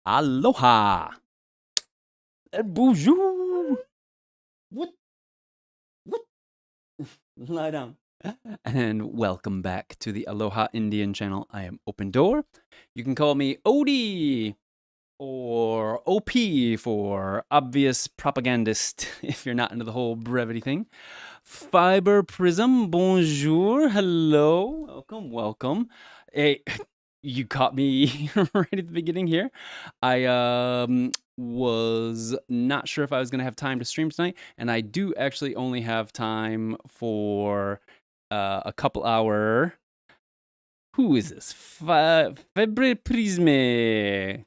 Aloha. Bonjour. What? What? Lie down. And welcome back to the Aloha Indian channel. I am Open Door. You can call me Odie or OP for obvious propagandist if you're not into the whole brevity thing. Fiber Prism, bonjour, hello, welcome. Hey, you caught me right at the beginning here. I was not sure if I was going to have time to stream tonight, and I do actually only have time for a couple hour. Who is this? Fibre Prisme.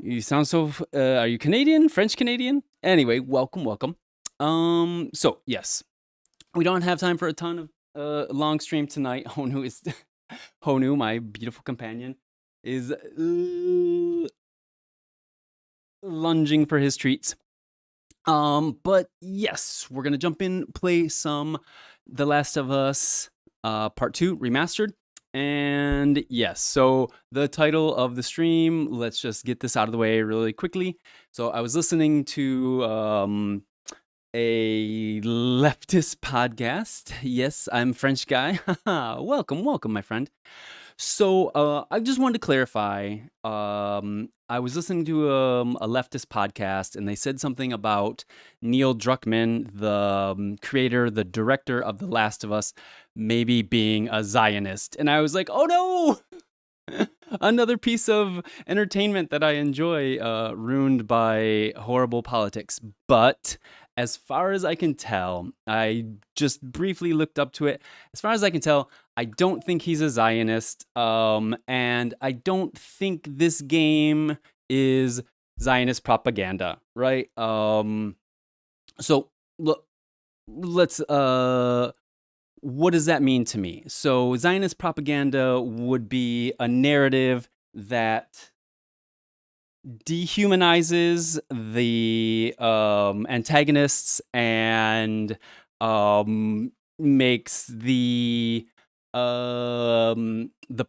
You sound so. Are you Canadian? French Canadian? Anyway, welcome. So yes, we don't have time for a ton of long stream tonight. Honu, my beautiful companion, is lunging for his treats. But yes, we're gonna jump in, play some The Last of Us Part 2 Remastered. And yes, so the title of the stream, let's just get this out of the way really quickly. So I was listening to a leftist podcast. Yes, I'm French guy. welcome, my friend. So I just wanted to clarify. I was listening to a leftist podcast, and they said something about Neil Druckmann, the creator, the director of The Last of Us, maybe being a Zionist. And I was like, oh no! Another piece of entertainment that I enjoy ruined by horrible politics. But as far as I can tell, I just briefly looked up to it. As far as I can tell, I don't think he's a Zionist, and I don't think this game is Zionist propaganda, right? So let's what does that mean to me? So Zionist propaganda would be a narrative that dehumanizes the antagonists and makes the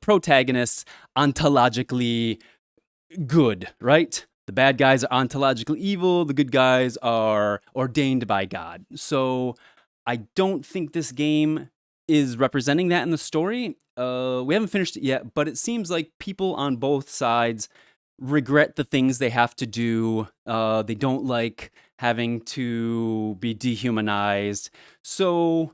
protagonists ontologically good, right? The bad guys are ontologically evil, the good guys are ordained by God. So I don't think this game is representing that in the story. We haven't finished it yet, but it seems like people on both sides regret the things they have to do. They don't like having to be dehumanized. So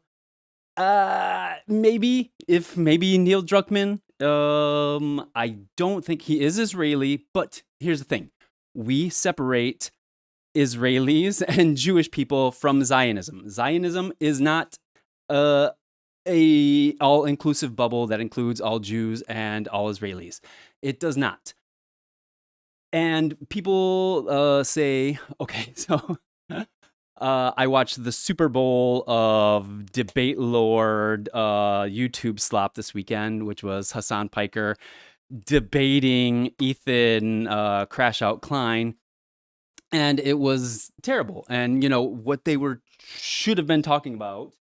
maybe Neil Druckmann, I don't think he is Israeli, but here's the thing. We separate Israelis and Jewish people from Zionism. Zionism is not a all-inclusive bubble that includes all Jews and all Israelis. It does not. And people say, okay, so I watched the Super Bowl of Debate Lord YouTube slop this weekend, which was Hassan Piker debating Ethan Crash Out Klein. And it was terrible. And, you know, what they should have been talking about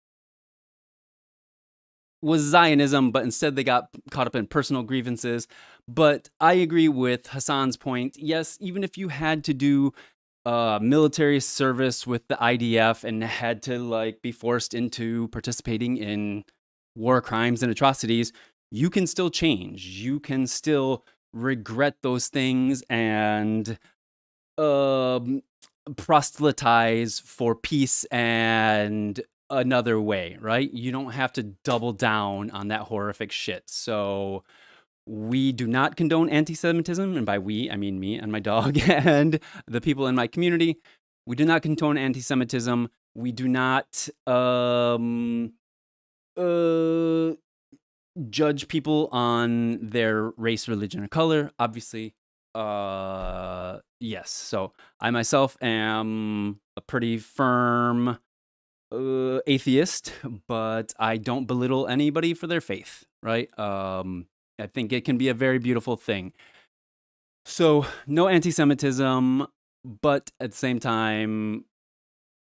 was Zionism, but instead they got caught up in personal grievances. But I agree with Hassan's point. Yes, even if you had to do military service with the IDF and had to be forced into participating in war crimes and atrocities, you can still change. You can still regret those things and proselytize for peace and another way, right? You don't have to double down on that horrific shit. So we do not condone anti-Semitism, and by we, I mean me and my dog and the people in my community. We do not condone anti-Semitism. We do not judge people on their race, religion, or color, obviously. Yes, so I myself am a pretty firm atheist, but I don't belittle anybody for their faith, right? I think it can be a very beautiful thing. So no anti-Semitism, but at the same time,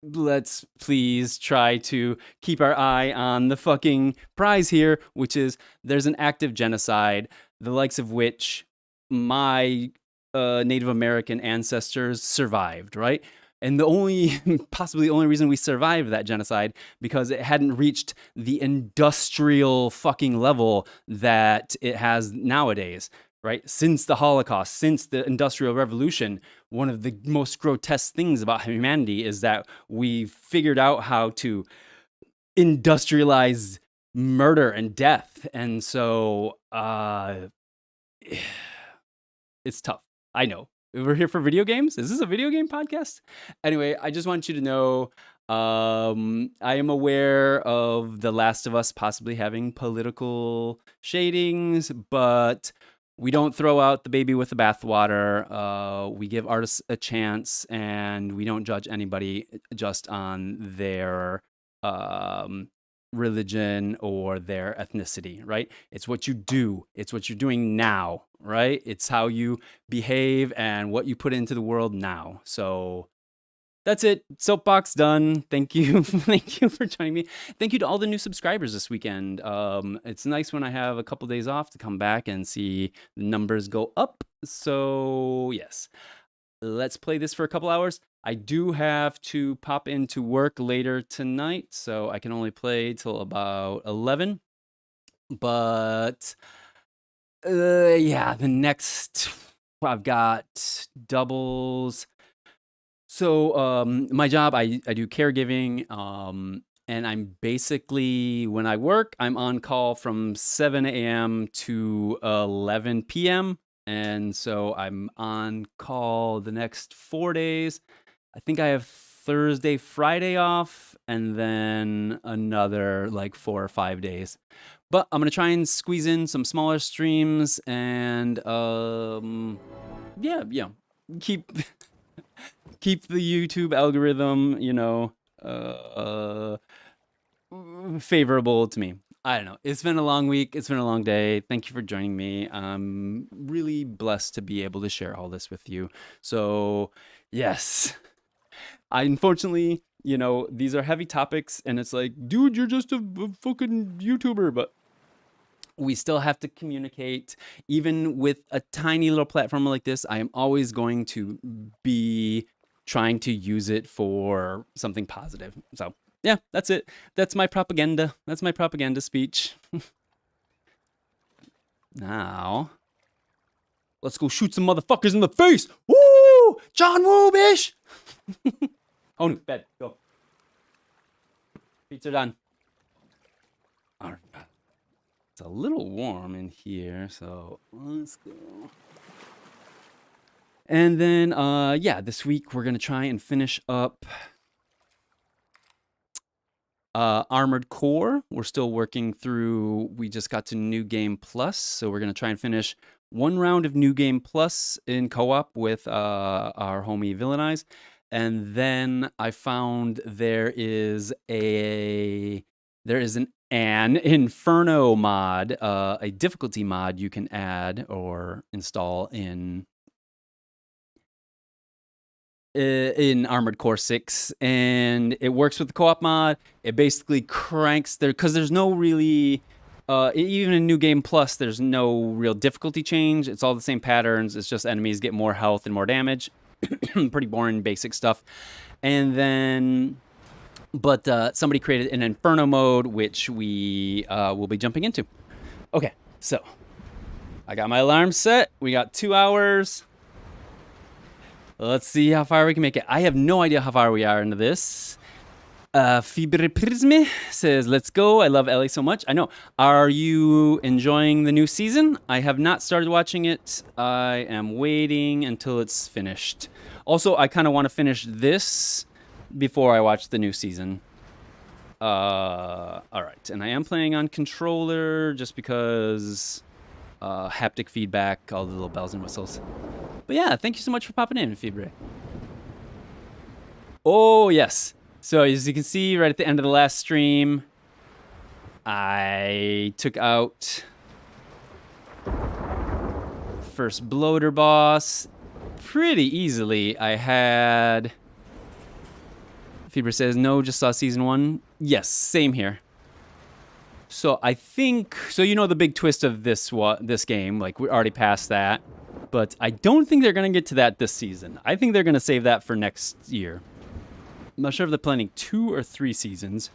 let's please try to keep our eye on the fucking prize here, which is there's an active genocide, the likes of which my Native American ancestors survived, right? And the only, possibly the only reason we survived that genocide because it hadn't reached the industrial fucking level that it has nowadays, right? Since the Holocaust, since the Industrial Revolution, one of the most grotesque things about humanity is that we figured out how to industrialize murder and death. And so, it's tough. I know. We're here for video games. Is this a video game podcast? Anyway, I just want you to know I am aware of The Last of Us possibly having political shadings, but we don't throw out the baby with the bathwater. We give artists a chance, and we don't judge anybody just on their religion or their ethnicity, right? It's what you do. It's what you're doing now, right? It's how you behave and what you put into the world now. So that's it. Soapbox done. Thank you. Thank you for joining me. Thank you to all the new subscribers this weekend. It's nice when I have a couple days off to come back and see the numbers go up. So yes, let's play this for a couple hours. I do have to pop into work later tonight, so I can only play till about 11. But yeah, the next I've got doubles. So my job, I do caregiving, and I'm basically, when I work, I'm on call from 7 a.m. to 11 p.m. And so I'm on call the next 4 days. I think I have Thursday, Friday off, and then another like 4 or 5 days. But I'm gonna try and squeeze in some smaller streams and yeah, keep keep the YouTube algorithm, favorable to me. I don't know. It's been a long week. It's been a long day. Thank you for joining me. I'm really blessed to be able to share all this with you. So, yes. Unfortunately, these are heavy topics, and it's like, dude, you're just a fucking YouTuber, but we still have to communicate. Even with a tiny little platform like this, I am always going to be trying to use it for something positive. So, yeah, that's it. That's my propaganda. That's my propaganda speech. Now, let's go shoot some motherfuckers in the face. Woo! John Woo, bish! Oh, no, bed, go. Feet are done. All right. It's a little warm in here, so let's go. And then, yeah, this week we're going to try and finish up Armored Core. We're still working through, we just got to New Game Plus, so we're going to try and finish one round of New Game Plus in co-op with our homie Villainize. And then I found there is an Inferno mod, a difficulty mod you can add or install in Armored Core 6, and it works with the co-op mod. It basically cranks there, because there's no really even in New Game Plus, there's no real difficulty change. It's all the same patterns. It's just enemies get more health and more damage. Pretty boring basic stuff. And then but somebody created an Inferno mode, which we will be jumping into. Okay, so I got my alarm set. We got 2 hours. Let's see how far we can make it. I have no idea how far we are into this. Fibre Prisme says, let's go. I love LA so much. I know. Are you enjoying the new season? I have not started watching it. I am waiting until it's finished. Also, I kind of want to finish this before I watch the new season. All right. And I am playing on controller just because haptic feedback, all the little bells and whistles. But yeah, thank you so much for popping in, Fibre. Oh, yes. So as you can see right at the end of the last stream, I took out first bloater boss pretty easily. I had... Fibre says, no, just saw season 1. Yes, same here. So I think... So you know the big twist of this game, like we're already past that. But I don't think they're going to get to that this season. I think they're going to save that for next year. I'm not sure if they're planning 2 or 3 seasons.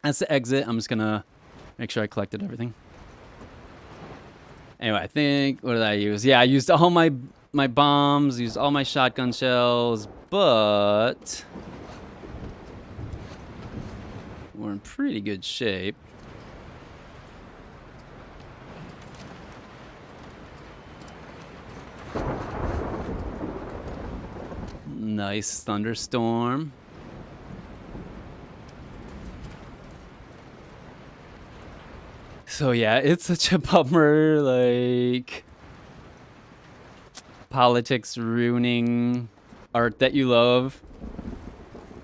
That's the exit. I'm just going to make sure I collected everything. Anyway, I think, what did I use? Yeah, I used all my bombs, used all my shotgun shells, but we're in pretty good shape. Nice thunderstorm. So yeah, it's such a bummer, like politics ruining art that you love.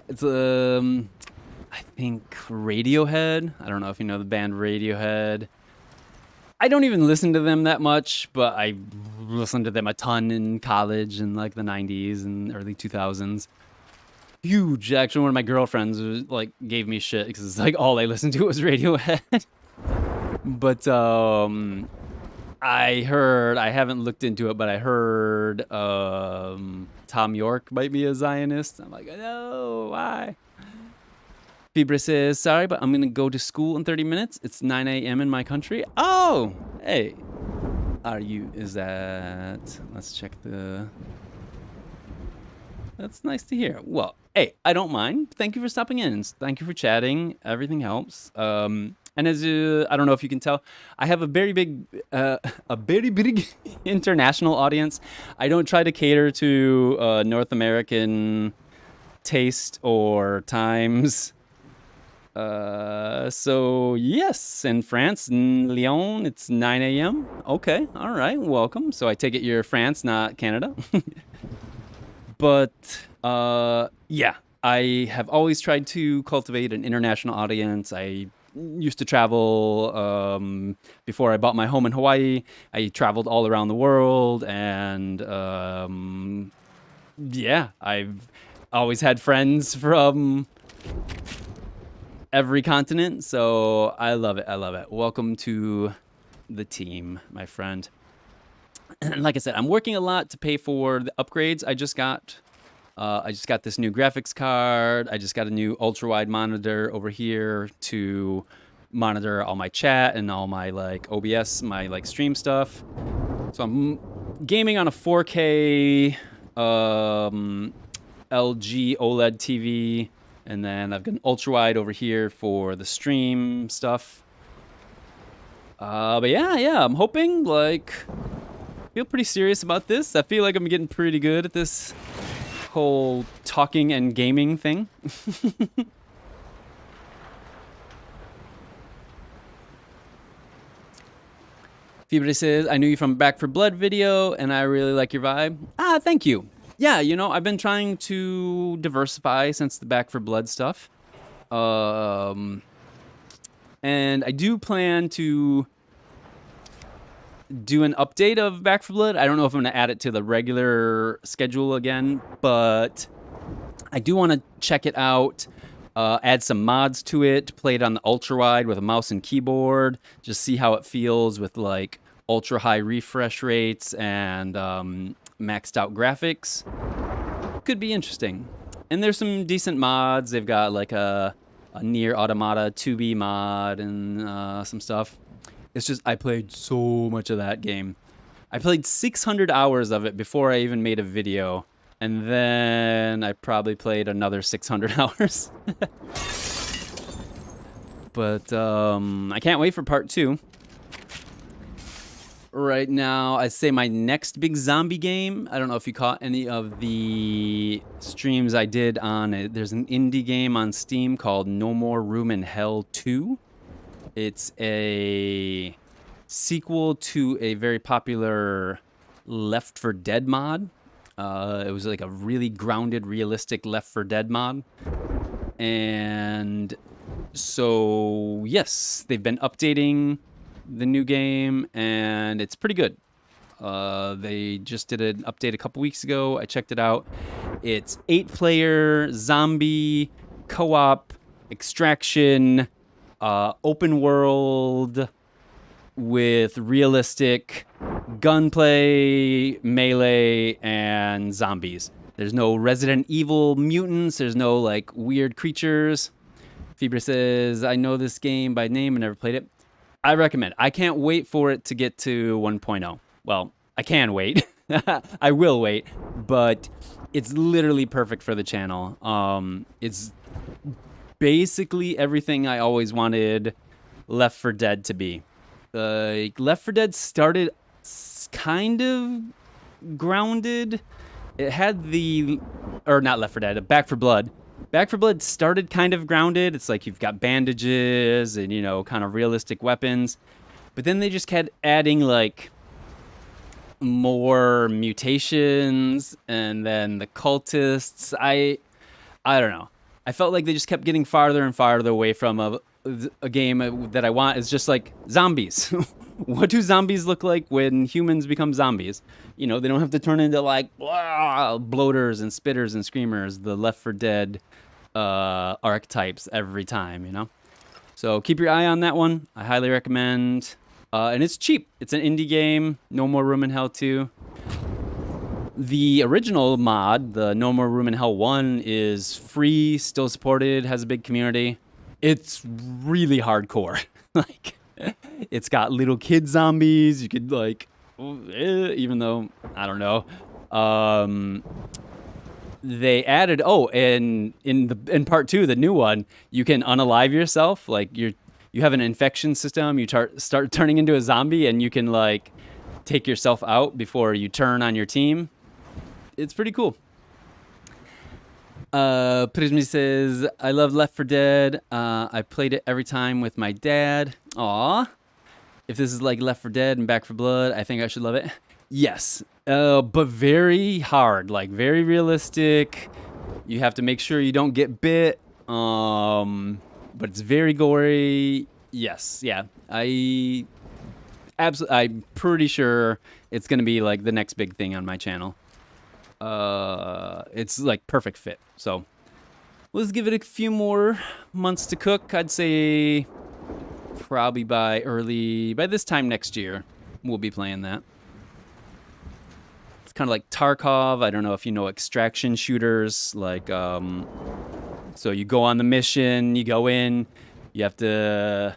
It's I think Radiohead. I don't know if you know the band Radiohead. I don't even listen to them that much, but I listened to them a ton in college in like the 90s and early 2000s. Huge. Actually, one of my girlfriends was, like, gave me shit because it's like all I listened to was Radiohead. But I haven't looked into it, but I heard Tom York might be a Zionist. I'm like, no, why? Fibre says, sorry, but I'm going to go to school in 30 minutes. It's 9 a.m. in my country. Oh, hey. Let's check that's nice to hear. Well, hey, I don't mind. Thank you for stopping in. Thank you for chatting. Everything helps. And as I don't know if you can tell, I have a very big international audience. I don't try to cater to North American taste or times. So yes, in France, in Lyon, it's 9 a.m. Okay, all right, welcome. So I take it you're France, not Canada. But yeah, I have always tried to cultivate an international audience. I used to travel before I bought my home in Hawaii. I traveled all around the world, and yeah, I've always had friends from every continent, so I love it. I love it. Welcome to the team, my friend. And like I said, I'm working a lot to pay for the upgrades I just got. I just got this new graphics card. I just got a new ultra-wide monitor over here to monitor all my chat and all my like OBS, my like stream stuff. So I'm gaming on a 4K LG OLED TV. And then I've got an ultra-wide over here for the stream stuff. But yeah, I'm hoping, like, I feel pretty serious about this. I feel like I'm getting pretty good at this whole talking and gaming thing. Fibre says, I knew you from Back for Blood video, and I really like your vibe. Ah, thank you. Yeah, you know, I've been trying to diversify since the Back for Blood stuff. And I do plan to do an update of Back for Blood. I don't know if I'm going to add it to the regular schedule again, but I do want to check it out, add some mods to it, play it on the ultra-wide with a mouse and keyboard, just see how it feels with, like, ultra-high refresh rates and maxed out graphics. Could be interesting. And there's some decent mods. They've got like a Nier Automata 2B mod and some stuff. It's just I played so much of that game. I played 600 hours of it before I even made a video. And then I probably played another 600 hours. But I can't wait for part 2. Right now, I'd say my next big zombie game. I don't know if you caught any of the streams I did on it. There's an indie game on Steam called No More Room in Hell 2. It's a sequel to a very popular Left 4 Dead mod. It was like a really grounded, realistic Left 4 Dead mod. And so, yes, they've been updating the new game, and it's pretty good. They just did an update a couple weeks ago. I checked it out. It's 8-player zombie co-op extraction, open world with realistic gunplay, melee, and zombies. There's no Resident Evil mutants. There's no like weird creatures. Fibra says, I know this game by name and never played it. I recommend. I can't wait for it to get to 1.0. Well, I can wait. I will wait, but it's literally perfect for the channel. It's basically everything I always wanted Left 4 Dead to be. Left 4 Dead started kind of grounded. It had not Left 4 Dead, Back 4 Blood. Back 4 Blood started kind of grounded. It's like you've got bandages and, you know, kind of realistic weapons. But then they just kept adding, like, more mutations, and then the cultists. I don't know. I felt like they just kept getting farther and farther away from a game that I want is just like zombies. What do zombies look like when humans become zombies? You know, they don't have to turn into like bloaters and spitters and screamers, the Left 4 Dead archetypes every time, you know? So keep your eye on that one. I highly recommend. And it's cheap. It's an indie game. No More Room in Hell 2. The original mod, the No More Room in Hell 1, is free, still supported, has a big community. It's really hardcore. Like, it's got little kid zombies. You could, like, even though, I don't know. They added, and in part 2, the new one, you can unalive yourself. Like, you have an infection system. You start turning into a zombie, and you can, like, take yourself out before you turn on your team. It's pretty cool. Prismy says, I love Left 4 Dead. I played it every time with my dad. Aw. If this is like Left 4 Dead and Back 4 Blood, I think I should love it. Yes. But very hard. Like, very realistic. You have to make sure you don't get bit. But it's very gory. Yes. Yeah. I'm pretty sure it's going to be like the next big thing on my channel. It's like perfect fit. So let's give it a few more months to cook. I'd say probably by this time next year, we'll be playing that. It's kind of like Tarkov. I don't know if you know extraction shooters. Like, so you go on the mission, you go in, you have to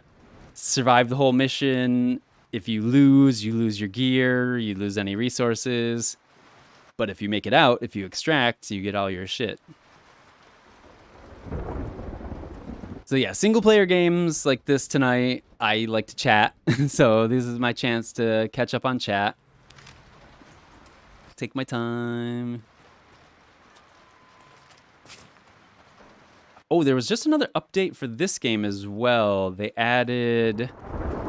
survive the whole mission. If you lose your gear, you lose any resources. But if you make it out, if you extract, you get all your shit. So yeah, single player games like this tonight, I like to chat. So this is my chance to catch up on chat. Take my time. Oh, there was just another update for this game as well. They added...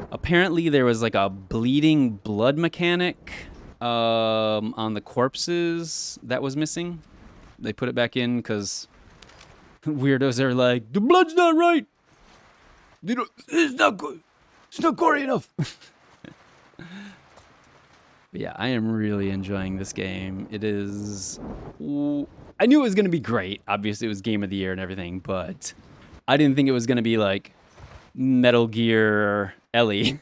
Apparently there was like a bleeding blood mechanic on the corpses that was missing. They put it back in because weirdos are like, the blood's not right. It's not good. It's not gory enough. But yeah, I am really enjoying this game. It is... I knew it was going to be great. Obviously, it was Game of the Year and everything, but I didn't think it was going to be like Metal Gear Ellie.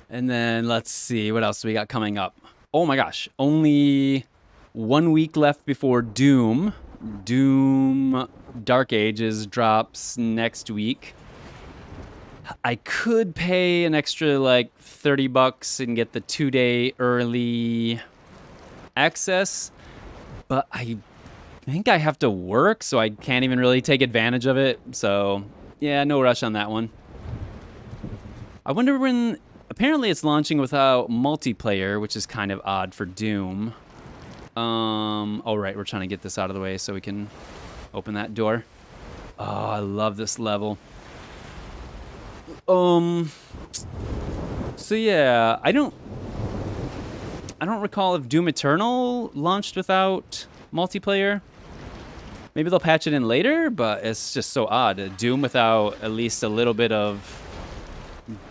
And then let's see, what else we got coming up? Oh my gosh, only 1 week left before Doom. Doom Dark Ages drops next week. I could pay an extra like $30 and get the 2-day early access, but I think I have to work, so I can't even really take advantage of it. So yeah, no rush on that one. I wonder when... Apparently it's launching without multiplayer, which is kind of odd for Doom. All right, we're trying to get this out of the way so we can open that door. Oh, I love this level. So yeah, I don't recall if Doom Eternal launched without multiplayer. Maybe they'll patch it in later, but it's just so odd. Doom without at least a little bit of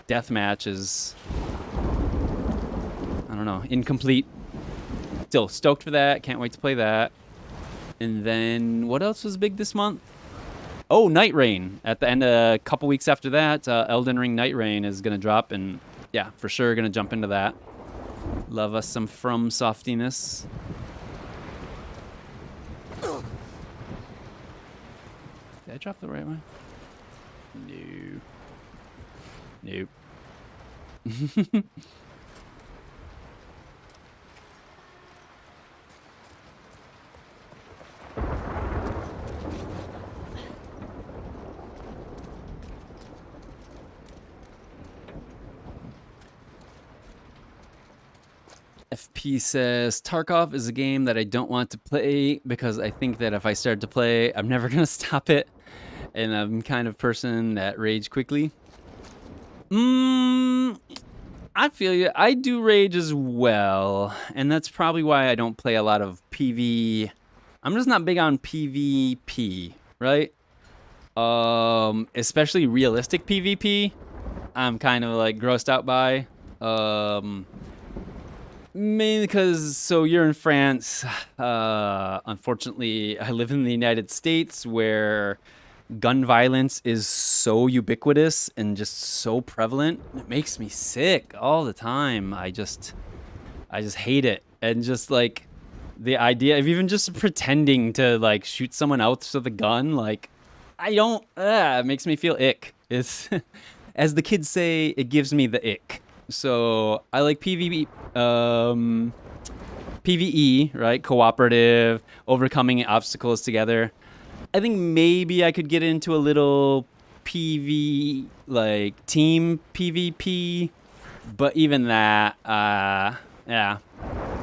deathmatch is, I don't know, incomplete still stoked for that. Can't wait to play that. And then what else was big this month? Oh, Night Rain. At the end, a couple weeks after that, Elden Ring Night Rain is going to drop. And yeah, for sure going to jump into that. Love us some From softiness. Did I drop the right one? No. Nope. FP says, Tarkov is a game that I don't want to play because I think that if I start to play, I'm never going to stop it. And I'm kind of person that rage quickly. I feel you. I do rage as well. And that's probably why I don't play a lot of PV. I'm just not big on PvP, right? Especially realistic PvP. I'm kind of like grossed out by. Mainly because, so you're in France. Unfortunately, I live in the United States where gun violence is so ubiquitous and just so prevalent. It makes me sick all the time. I just hate it. And just like the idea of even just pretending to like shoot someone else with a gun, like it makes me feel ick. It's, as the kids say, it gives me the ick. So I like PvE, right? Cooperative, overcoming obstacles together. I think maybe I could get into a little PV, like team PvP, but even that, yeah.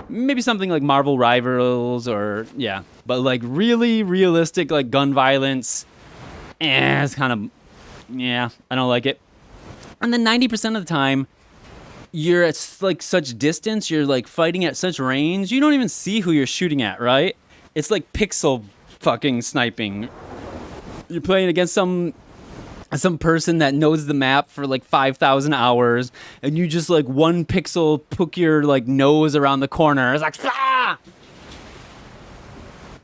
Maybe something like Marvel Rivals or, yeah. But like really realistic, like gun violence, it's kind of, yeah, I don't like it. And then 90% of the time, you're at like such distance, you're like fighting at such range, you don't even see who you're shooting at, right? It's like pixel fucking sniping. You're playing against some person that knows the map for like 5,000 hours, and you just like one pixel poke your like nose around the corner. It's like, ah!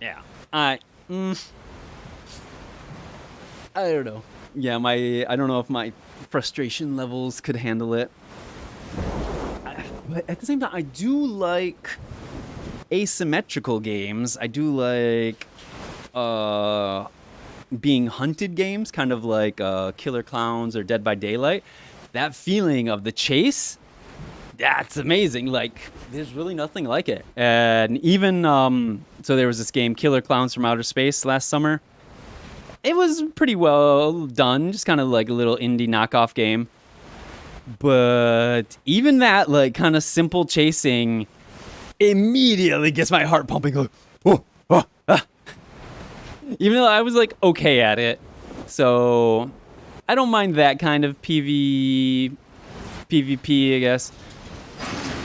Yeah. I don't know. Yeah, I don't know if my frustration levels could handle it. But at the same time, I do like asymmetrical games. I do like being hunted games, kind of like Killer Clowns or Dead by Daylight. That feeling of the chase, that's amazing. Like, there's really nothing like it. And even, so there was this game, Killer Clowns from Outer Space, last summer. It was pretty well done, just kind of like a little indie knockoff game. But even that, like, kind of simple chasing immediately gets my heart pumping. Like, oh, oh, ah. Even though I was, like, okay at it. So, I don't mind that kind of PvP, I guess.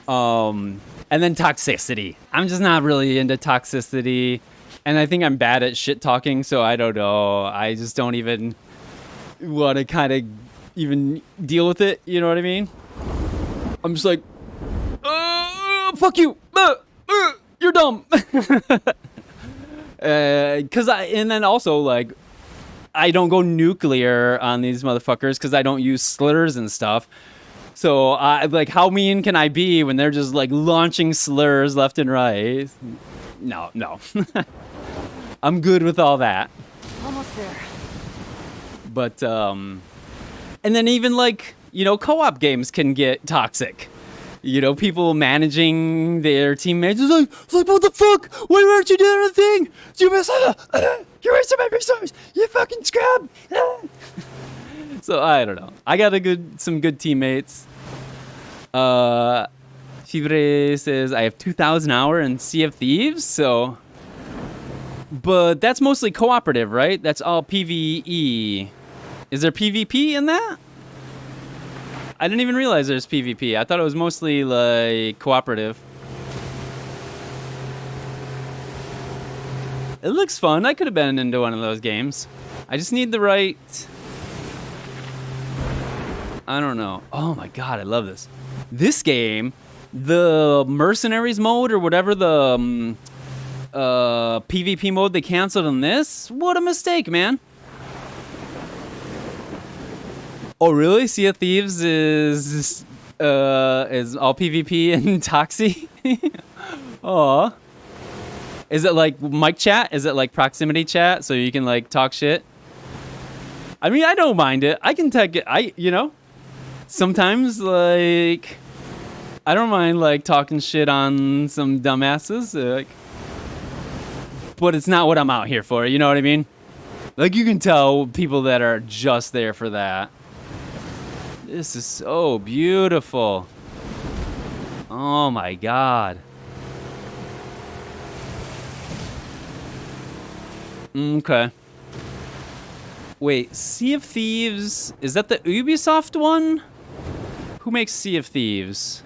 And then toxicity. I'm just not really into toxicity. And I think I'm bad at shit talking, so I don't know. I just don't even want to kind of even deal with it, you know what I mean? I'm just like, fuck you, you're dumb. And then also like, I don't go nuclear on these motherfuckers because I don't use slurs and stuff. So like, how mean can I be when they're just like launching slurs left and right? No. I'm good with all that. Almost there. But, and then even like, you know, co-op games can get toxic. You know, people managing their teammates. It's like, what the fuck? Why weren't you doing the thing? You wasted my resource. You fucking scrub. So I don't know. I got some good teammates. Chivre says I have 2,000 hours in Sea of Thieves. So, but that's mostly cooperative, right? That's all PvE. Is there PvP in that? I didn't even realize there's PvP. I thought it was mostly like cooperative. It looks fun. I could have been into one of those games. I just need the right... I don't know. Oh my god, I love this. This game the mercenaries mode or whatever the PvP mode they canceled on this. What a mistake, man. Oh, really? Sea of Thieves is all PvP and Toxie? Oh. Is it like mic chat? Is it like proximity chat so you can like talk shit? I mean, I don't mind it. I can take it. You know, sometimes like I don't mind like talking shit on some dumbasses. Like, but it's not what I'm out here for. You know what I mean? Like you can tell people that are just there for that. This is so beautiful. Oh my God. Okay. Wait, Sea of Thieves, is that the Ubisoft one? Who makes Sea of Thieves?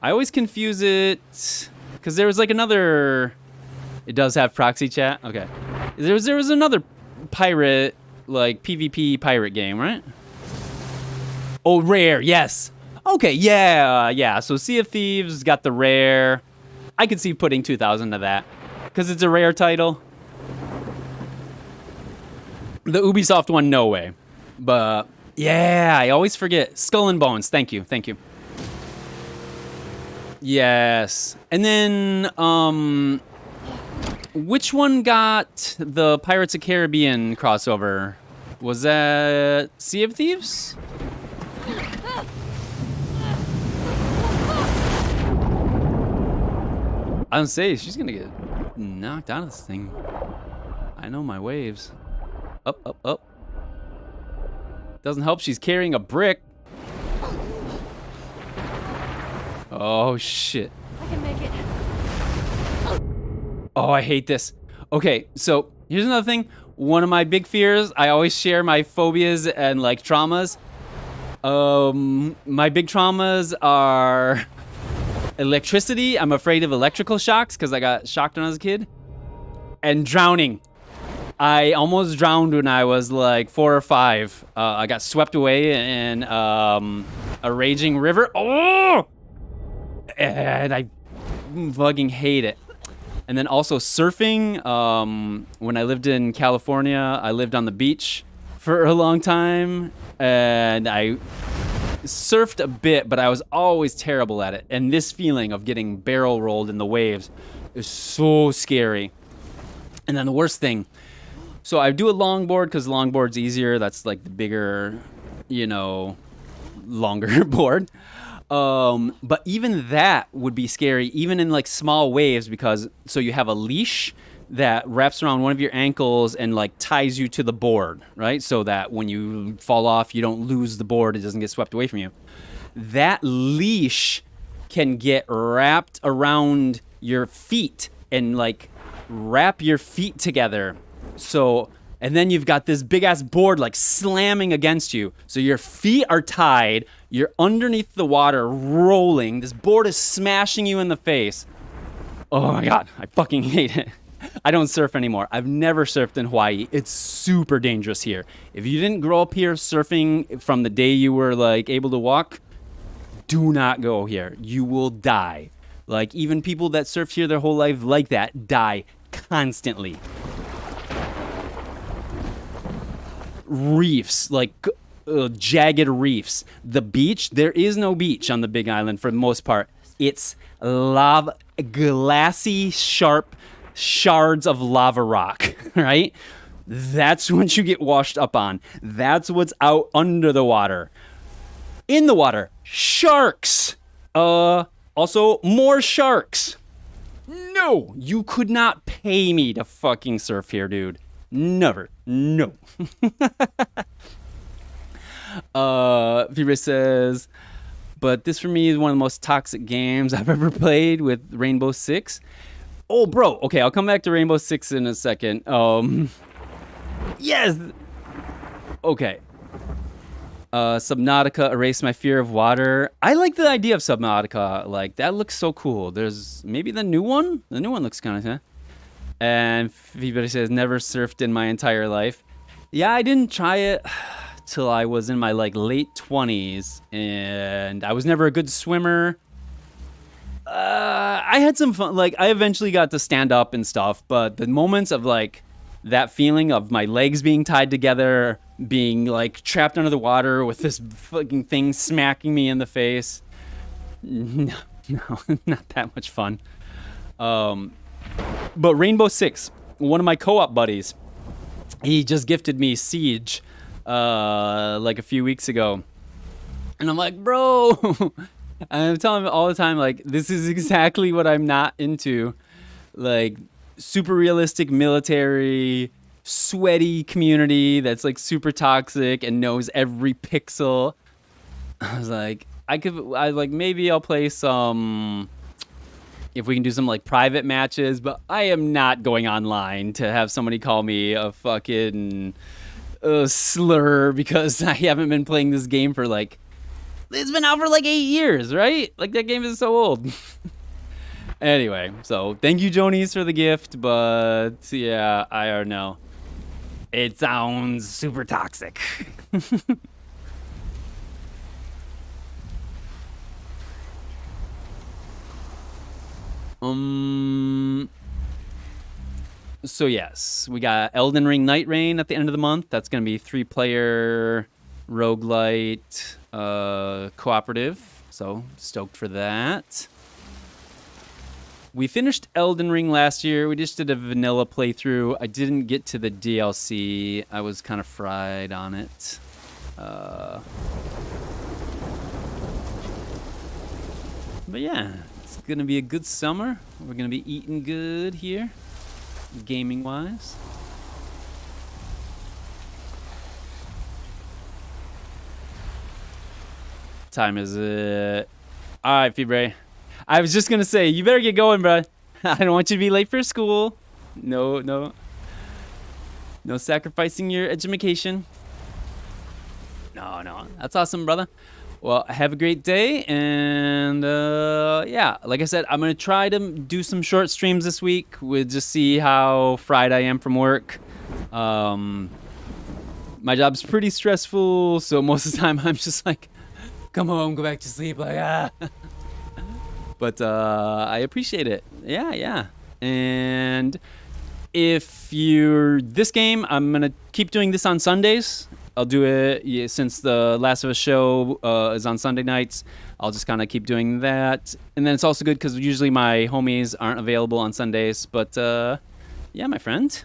I always confuse it, because there was like another, it does have proxy chat? Okay. There was another pirate, like PvP pirate game, right? Oh, Rare, yes. Okay, yeah. So Sea of Thieves got the Rare. I could see putting 2,000 to that, because it's a Rare title. The Ubisoft one, no way. But, yeah, I always forget. Skull and Bones, thank you. Yes. And then, which one got the Pirates of Caribbean crossover? Was that Sea of Thieves? I don't say she's gonna get knocked out of this thing. I know my waves. Up. Doesn't help she's carrying a brick. Oh shit. I can make it. Oh, I hate this. Okay, so here's another thing. One of my big fears, I always share my phobias and like traumas. My big traumas are electricity. I'm afraid of electrical shocks because I got shocked when I was a kid. And drowning. I almost drowned when I was like 4 or 5. I got swept away in a raging river. Oh! And I fucking hate it. And then also surfing. When I lived in California, I lived on the beach for a long time. And I surfed a bit, but I was always terrible at it. And this feeling of getting barrel rolled in the waves is so scary. And then the worst thing, so I do a longboard because longboard's easier. That's like the bigger, you know, longer board. But even that would be scary, even in like small waves, because so you have a leash that wraps around one of your ankles and like ties you to the board, right? So that when you fall off, you don't lose the board. It doesn't get swept away from you. That leash can get wrapped around your feet and like wrap your feet together. So, and then you've got this big ass board like slamming against you. So your feet are tied. You're underneath the water rolling. This board is smashing you in the face. Oh my God, I fucking hate it. I don't surf anymore. I've never surfed in Hawaii. It's super dangerous here. If you didn't grow up here surfing from the day you were like able to walk, do not go here. You will die. Like even people that surf here their whole life like that die constantly. Reefs, like jagged reefs. The beach, there is no beach on the Big Island for the most part. It's lava, glassy, sharp shards of lava rock, right? That's what you get washed up on. That's what's out under the water. In the water, sharks. Also, more sharks. No, you could not pay me to fucking surf here, dude. Never. No. Vibra says, but this for me is one of the most toxic games I've ever played with Rainbow Six. Oh, bro. Okay, I'll come back to Rainbow Six in a second. Yes. Okay. Subnautica, erase my fear of water. I like the idea of Subnautica. Like, that looks so cool. There's maybe the new one. The new one looks kind of, huh? And Vibra says, never surfed in my entire life. Yeah, I didn't try it. till I was in my like late 20s, and I was never a good swimmer. I had some fun. Like, I eventually got to stand up and stuff, but the moments of like that feeling of my legs being tied together, being like trapped under the water with this fucking thing smacking me in the face, no, not that much fun. But Rainbow Six, one of my co-op buddies, he just gifted me Siege like a few weeks ago, and I'm like, bro. I'm telling him all the time, like, this is exactly what I'm not into. Like, super realistic military, sweaty community that's like super toxic and knows every pixel. I was like, maybe I'll play some, if we can do some like private matches, but I am not going online to have somebody call me a fucking slur because I haven't been playing this game for like, it's been out for like 8 years, right? Like, that game is so old. Anyway, so thank you, Jonies, for the gift, but yeah, I don't know. It sounds super toxic. So yes, we got Elden Ring Night Rain at the end of the month. That's going to be 3-player roguelite cooperative. So stoked for that. We finished Elden Ring last year. We just did a vanilla playthrough. I didn't get to the DLC. I was kind of fried on it. But yeah, it's going to be a good summer. We're going to be eating good here, gaming-wise. Time is it? All right, Fibre. I was just gonna say, you better get going, bro. I don't want you to be late for school. No sacrificing your education. No. That's awesome, brother. Well, have a great day, and yeah, like I said, I'm gonna try to do some short streams this week. We'll just see how fried I am from work. My job's pretty stressful, so most of the time I'm just like, come home, go back to sleep, like, ah. But I appreciate it. Yeah. And if you're this game, I'm going to keep doing this on Sundays. I'll do it since the Last of Us show is on Sunday nights. I'll just kind of keep doing that. And then it's also good because usually my homies aren't available on Sundays. But yeah, my friend,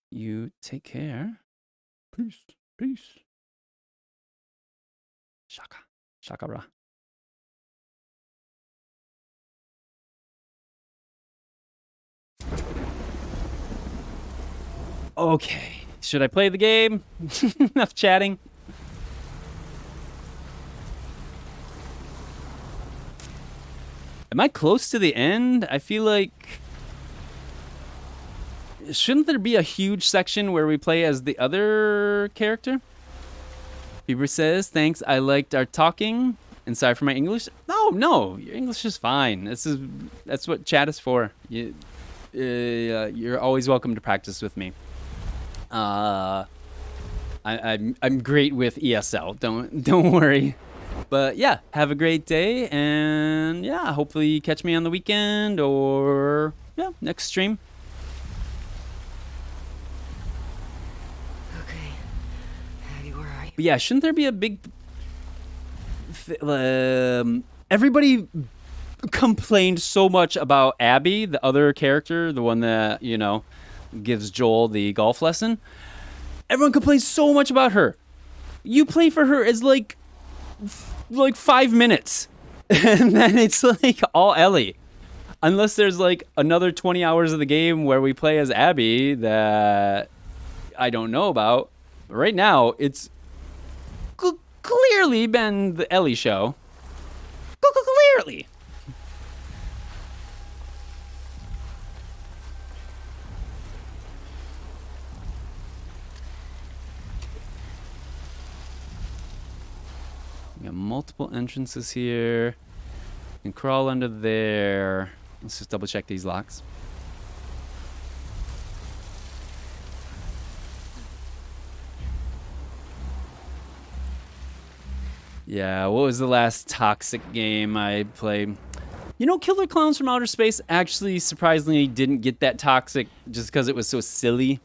you take care. Peace. Shaka, bra. Okay, should I play the game? Enough chatting. Am I close to the end? I feel like... Shouldn't there be a huge section where we play as the other character? Bieber says, thanks, I liked our talking. And sorry for my English. No, your English is fine. That's what chat is for. You're always welcome to practice with me. I'm great with ESL. Don't worry. But yeah, have a great day, and yeah, hopefully catch me on the weekend or yeah, next stream. Okay, Abby, where are you? But yeah, shouldn't there be a big? Everybody complained so much about Abby, the other character, the one that gives Joel the golf lesson. Everyone complains so much about her. You play for her as like 5 minutes, and then it's like all Ellie. Unless there's like another 20 hours of the game where we play as Abby that I don't know about. But right now, it's clearly been the Ellie show. Clearly. We got multiple entrances here. You can crawl under there. Let's just double check these locks. Yeah, what was the last toxic game I played? You know, Killer Clowns from Outer Space actually surprisingly didn't get that toxic just because it was so silly.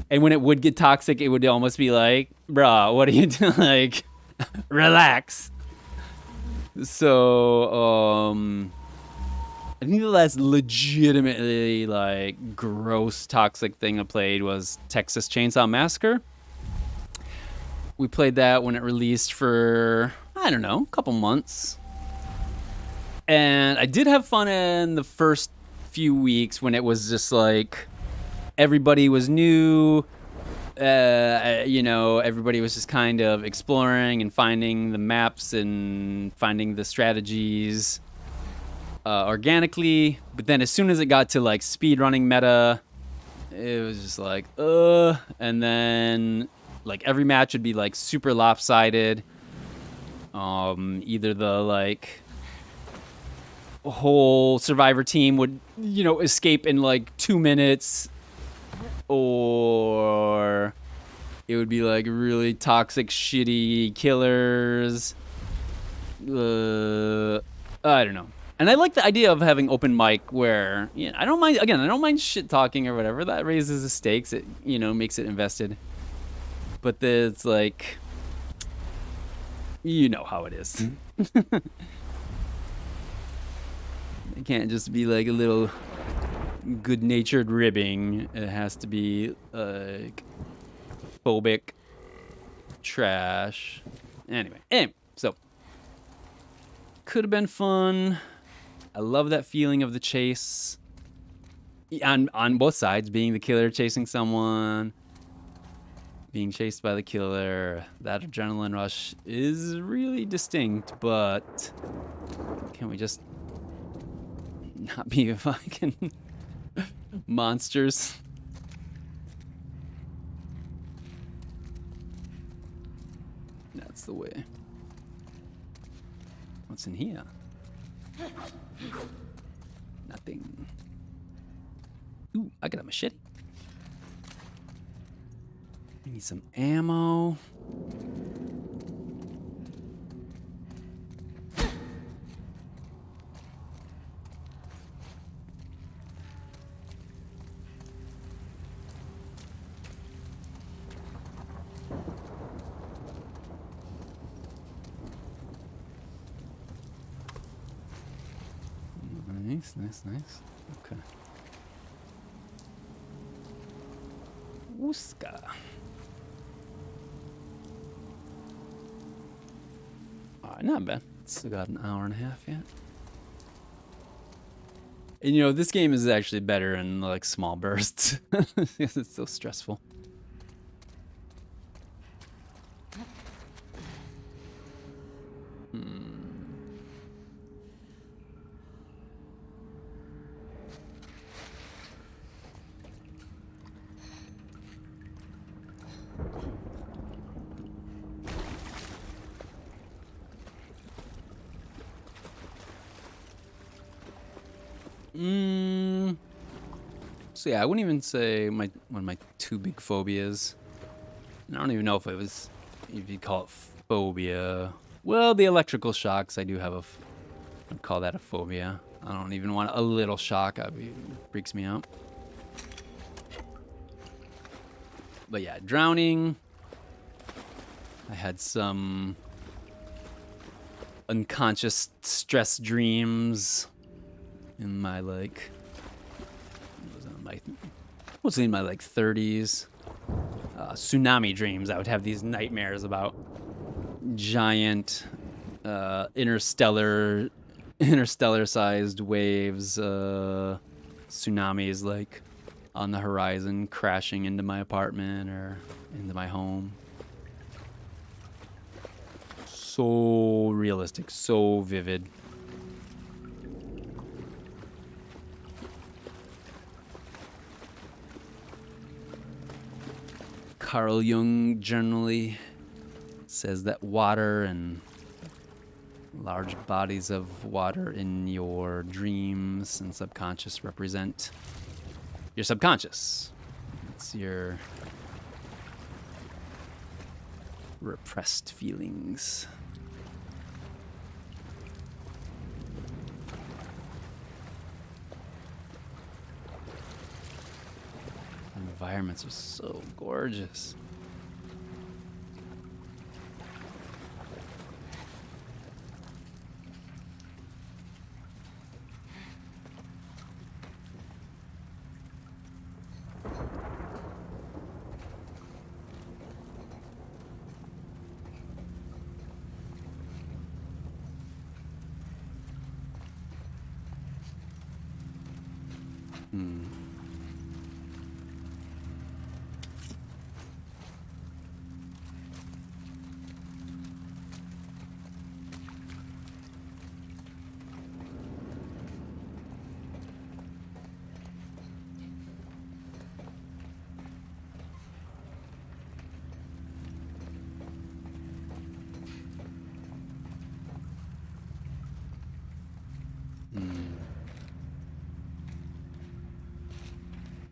And when it would get toxic, it would almost be like, bruh, what are you doing? Like, relax. So, I think the last legitimately, like, gross toxic thing I played was Texas Chainsaw Massacre. We played that when it released for, I don't know, a couple months. And I did have fun in the first few weeks when it was just like everybody was new. You know, everybody was just kind of exploring and finding the maps and finding the strategies organically. But then as soon as it got to like speedrunning meta, it was just like, and then like every match would be like super lopsided. Either the like whole survivor team would, you know, escape in like 2 minutes, or it would be like really toxic, shitty killers. I don't know. And I like the idea of having open mic where, you know, I don't mind shit talking or whatever. That raises the stakes. It, you know, makes it invested. But it's like, you know how it is. It can't just be like a little good-natured ribbing. It has to be like phobic trash. Anyway, so could have been fun. I love that feeling of the chase on both sides, being the killer chasing someone, being chased by the killer. That adrenaline rush is really distinct, but can we just not be fucking monsters? That's the way. What's in here? Nothing. Ooh, I got a machete. I need some ammo. Nice. Okay. Wooska. Alright, not bad. Still got an hour and a half yet. And you know, this game is actually better in like small bursts because it's so stressful. So yeah, I wouldn't even say one of my two big phobias. I don't even know if you'd call it phobia. Well, the electrical shocks, I do have I'd call that a phobia. I don't even want a little shock. It freaks me out. But yeah, drowning. I had some unconscious stress dreams in my like, mostly in my like 30s. Tsunami dreams. I would have these nightmares about giant interstellar-sized waves, tsunamis like on the horizon, crashing into my apartment or into my home. So realistic, so vivid. Carl Jung generally says that water and large bodies of water in your dreams and subconscious represent your subconscious. It's your repressed feelings. environments are so gorgeous.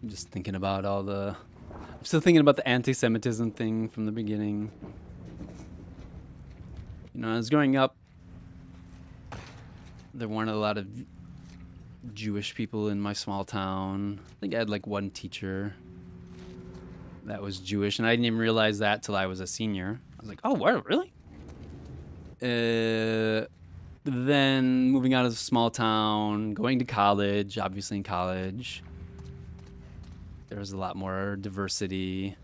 I'm just thinking about all the... I'm still thinking about the anti-Semitism thing from the beginning. You know, I was growing up, there weren't a lot of Jewish people in my small town. I think I had like one teacher that was Jewish, and I didn't even realize that till I was a senior. I was like, oh, what, really? Then moving out of a small town, going to college, obviously in college, there was a lot more diversity.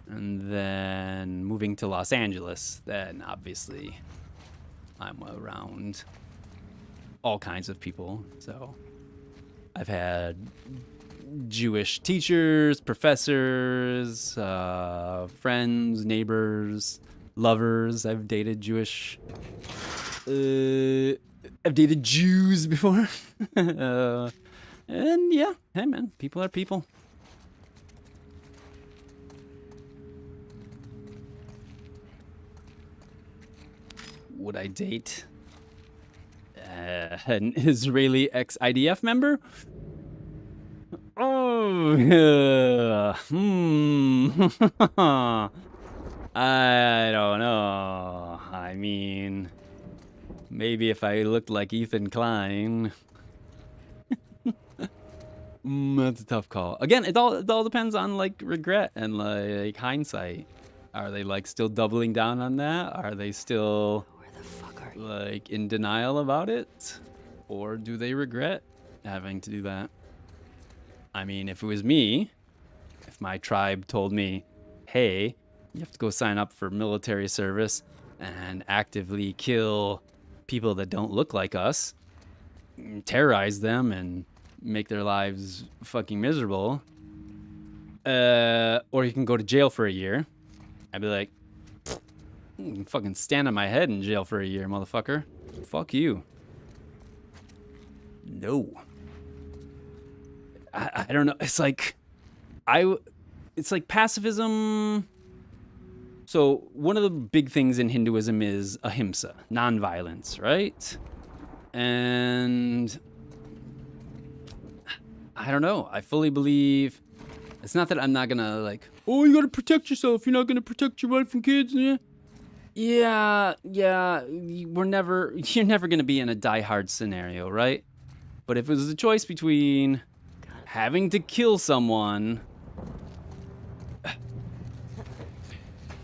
And then moving to Los Angeles, then obviously I'm around all kinds of people. So I've had Jewish teachers, professors, friends, neighbors, lovers. I've dated Jewish... I've dated Jews before. And yeah, hey man, people are people. Would I date an Israeli ex-IDF member? Oh, I don't know. I mean, maybe if I looked like Ethan Klein. That's a tough call. Again, it all depends on like regret and like hindsight. Are they like still doubling down on that? Are they still like in denial about it? Or do they regret having to do that? I mean, if it was me, if my tribe told me, hey, you have to go sign up for military service and actively kill people that don't look like us, terrorize them and make their lives fucking miserable, or you can go to jail for a year, I'd be like, you can fucking stand on my head in jail for a year, motherfucker. Fuck you. No. I don't know. It's like, it's like pacifism. So one of the big things in Hinduism is ahimsa, nonviolence, right? And I don't know. I fully believe it's not that I'm not gonna like, oh, you gotta protect yourself. You're not gonna protect your wife and kids. Yeah. You're never gonna be in a die-hard scenario, right? But if it was a choice between having to kill someone,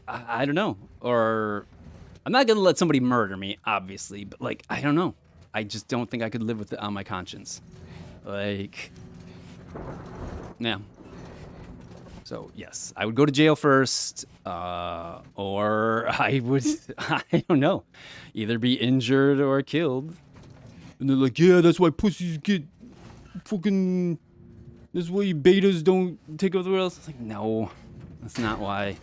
I don't know. Or I'm not gonna let somebody murder me, obviously, but like, I don't know. I just don't think I could live with it on my conscience. Like, yeah. So yes, I would go to jail first, or I would, I don't know, either be injured or killed. And they're like, yeah, that's why pussies get fucking, that's why betas don't take over the world. It's like, no, that's not why.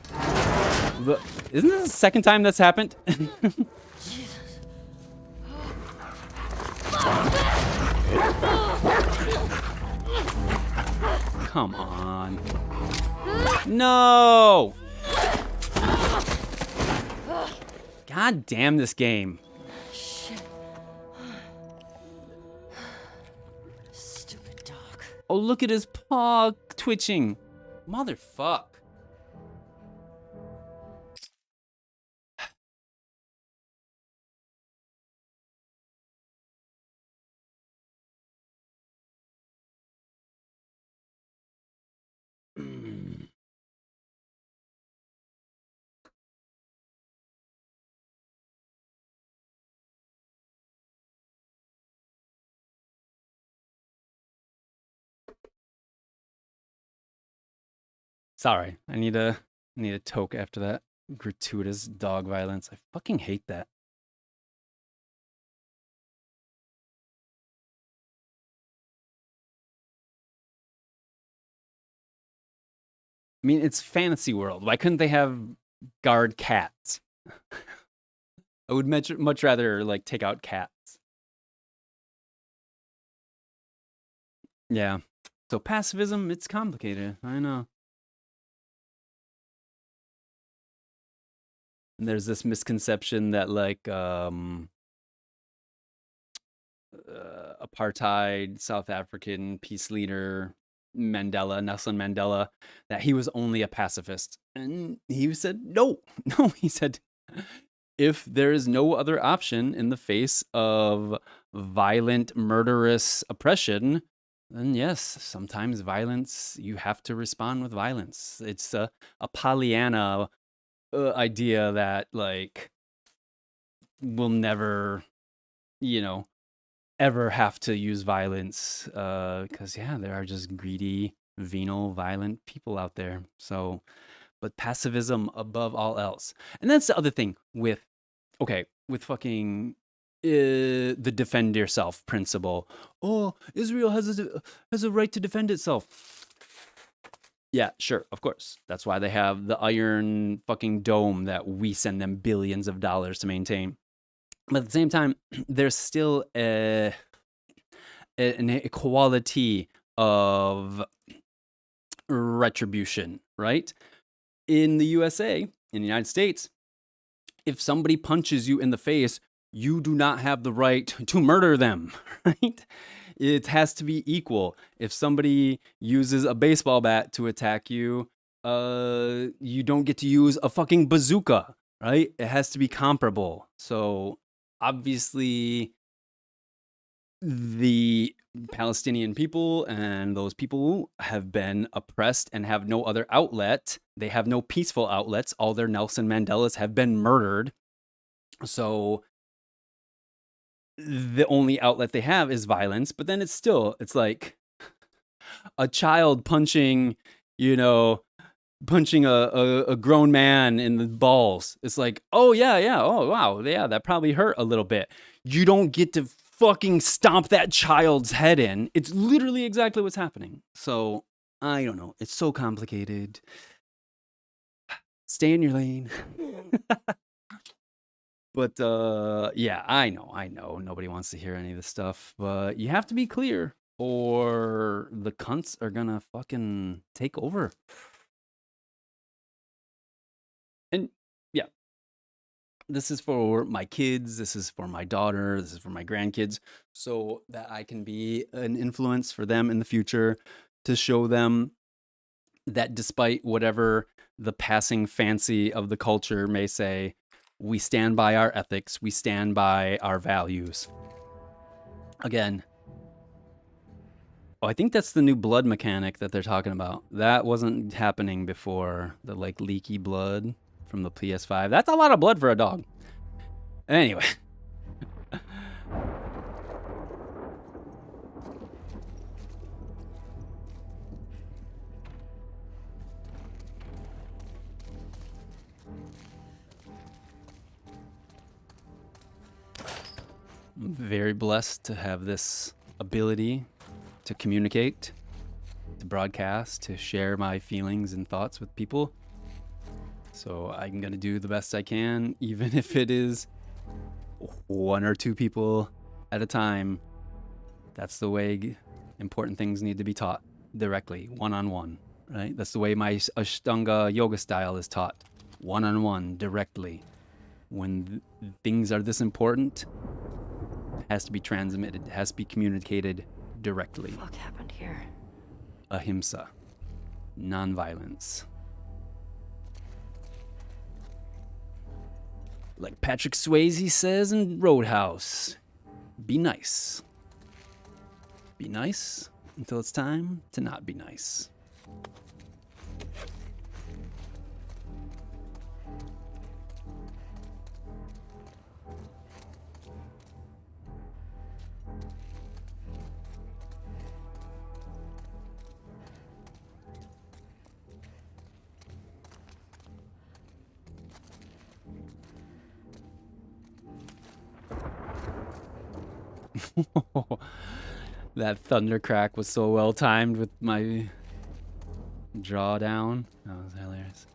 Isn't this the second time that's happened? Jesus. Come on. No! God damn this game. Shit. Stupid dog. Oh, look at his paw twitching. Motherfuck. Sorry, I need a toke after that gratuitous dog violence. I fucking hate that. I mean, it's fantasy world. Why couldn't they have guard cats? I would much rather like take out cats. Yeah. So pacifism, it's complicated. I know. And there's this misconception that like apartheid South African peace leader Nelson Mandela, that he was only a pacifist. And he said, no, no, he said, if there is no other option in the face of violent, murderous oppression, then yes, sometimes violence, you have to respond with violence. It's a Pollyanna idea that, like, will never, ever have to use violence, because yeah, there are just greedy, venal, violent people out there. So, but pacifism above all else. And that's the other thing with fucking the defend yourself principle. Oh, Israel has a right to defend itself. Yeah, sure, of course. That's why they have the iron fucking dome that we send them billions of dollars to maintain. But at the same time, there's still an equality of retribution, right? In the USA, in the United States, if somebody punches you in the face, you do not have the right to murder them, right? It has to be equal. If somebody uses a baseball bat to attack you, you don't get to use a fucking bazooka, right? It has to be comparable. So obviously, the Palestinian people and those people have been oppressed and have no other outlet. They have no peaceful outlets. All their Nelson Mandelas have been murdered. So the only outlet they have is violence. But then it's like a child punching, punching a grown man in the balls. It's like, oh yeah, oh wow, yeah, that probably hurt a little bit. You don't get to fucking stomp that child's head in. It's literally exactly what's happening. So I don't know. It's so complicated. Stay in your lane. But yeah, I know. Nobody wants to hear any of this stuff, but you have to be clear or the cunts are gonna fucking take over. And yeah, this is for my kids, this is for my daughter, this is for my grandkids, so that I can be an influence for them in the future, to show them that despite whatever the passing fancy of the culture may say, we stand by our ethics, we stand by our values. Again, I think that's the new blood mechanic that they're talking about. That wasn't happening before, the like leaky blood from the PS5. That's a lot of blood for a dog. Anyway. I'm very blessed to have this ability to communicate, to broadcast, to share my feelings and thoughts with people. So I'm going to do the best I can, even if it is one or two people at a time. That's the way important things need to be taught directly, one-on-one, right? That's the way my Ashtanga yoga style is taught, one-on-one, directly. When things are this important, it has to be transmitted, it has to be communicated directly. What happened here? Ahimsa, non-violence. Like Patrick Swayze says in Roadhouse, be nice. Be nice until it's time to not be nice. That thunder crack was so well timed with my jaw down. That was hilarious.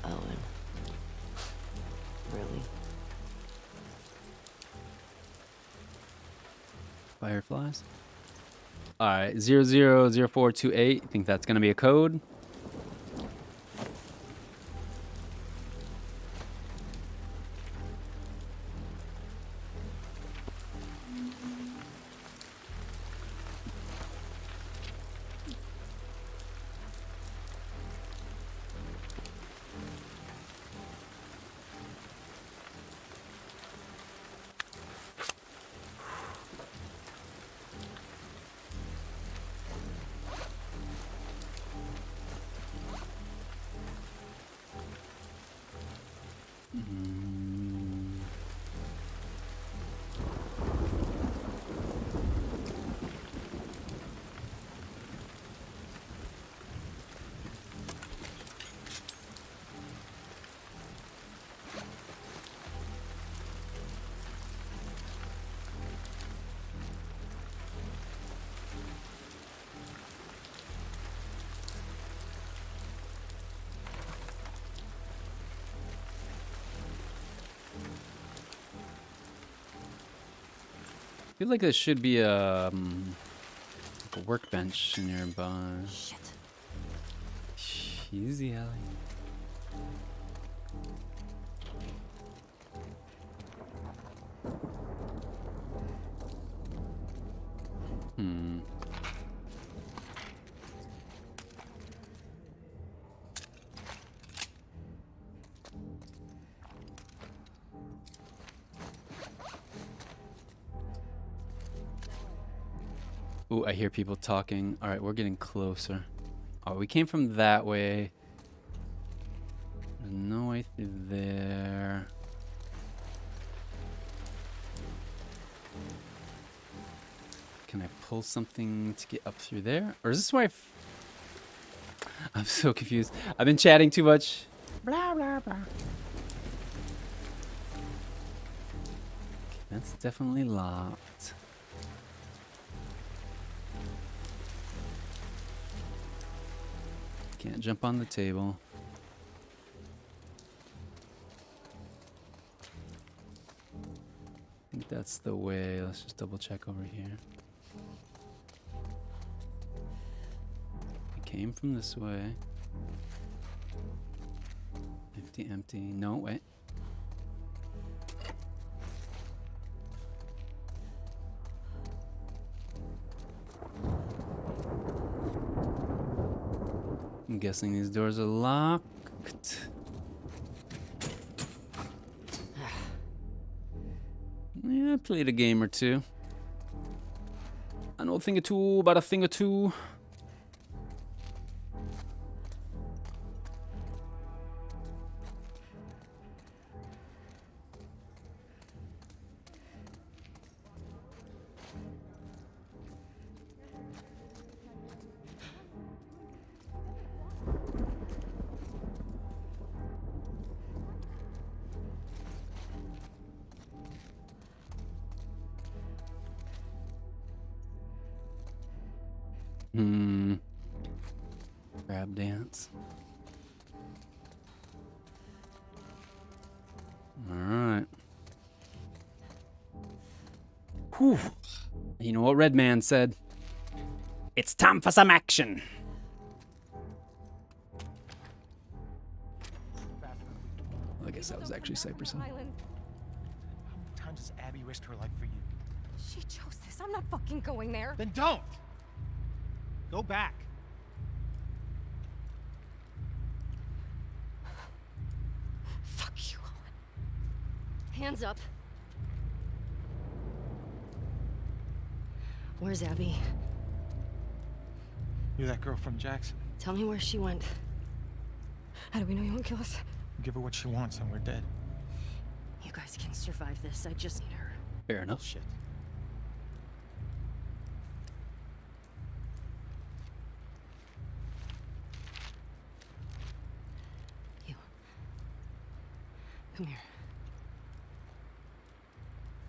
Owen. Really? Fireflies. All right, 000428. I think that's gonna be a code. I feel like there should be like a workbench nearby. Shit. Easy, Ellie. Hmm. Ooh, I hear people talking. All right, we're getting closer. Oh, we came from that way. There's no way through there. Can I pull something to get up through there? Or is this why I'm so confused. I've been chatting too much. Blah, blah, blah. Okay, that's definitely locked. Can't jump on the table. I think that's the way. Let's just double check over here. It came from this way. Empty, empty. No, wait. I'm guessing these doors are locked. Yeah, I played a game or two. I know a thing or two about a thing or two. Grab dance. All right. Whew. You know what Red Man said? It's time for some action. I guess that was actually Cypress Hill. How many times has Abby risked her life for you? She chose this. I'm not fucking going there. Then don't! Go back. Fuck you, Owen. Hands up. Where's Abby? You're that girl from Jackson. Tell me where she went. How do we know you won't kill us? Give her what she wants and we're dead. You guys can survive this. I just need her. Fair enough. Shit. You. Come here.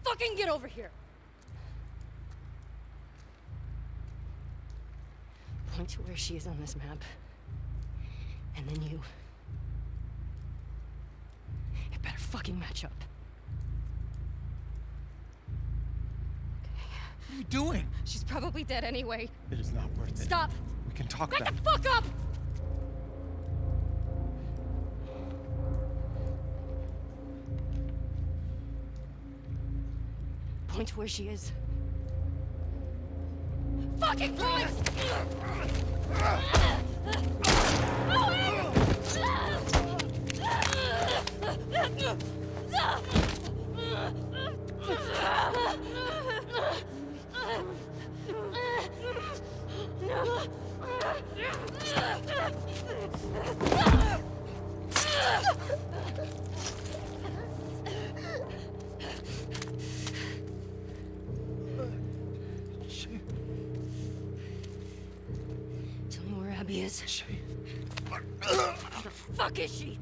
Fucking get over here! Point to where she is on this map. And then you. It better fucking match up. What are you doing? She's probably dead anyway. It is not worth it. Stop! We can talk Back about the it. fuck up! Point to where she is. Fucking point! Shit. Tell me where Abby is. Shit. Where the fuck is she?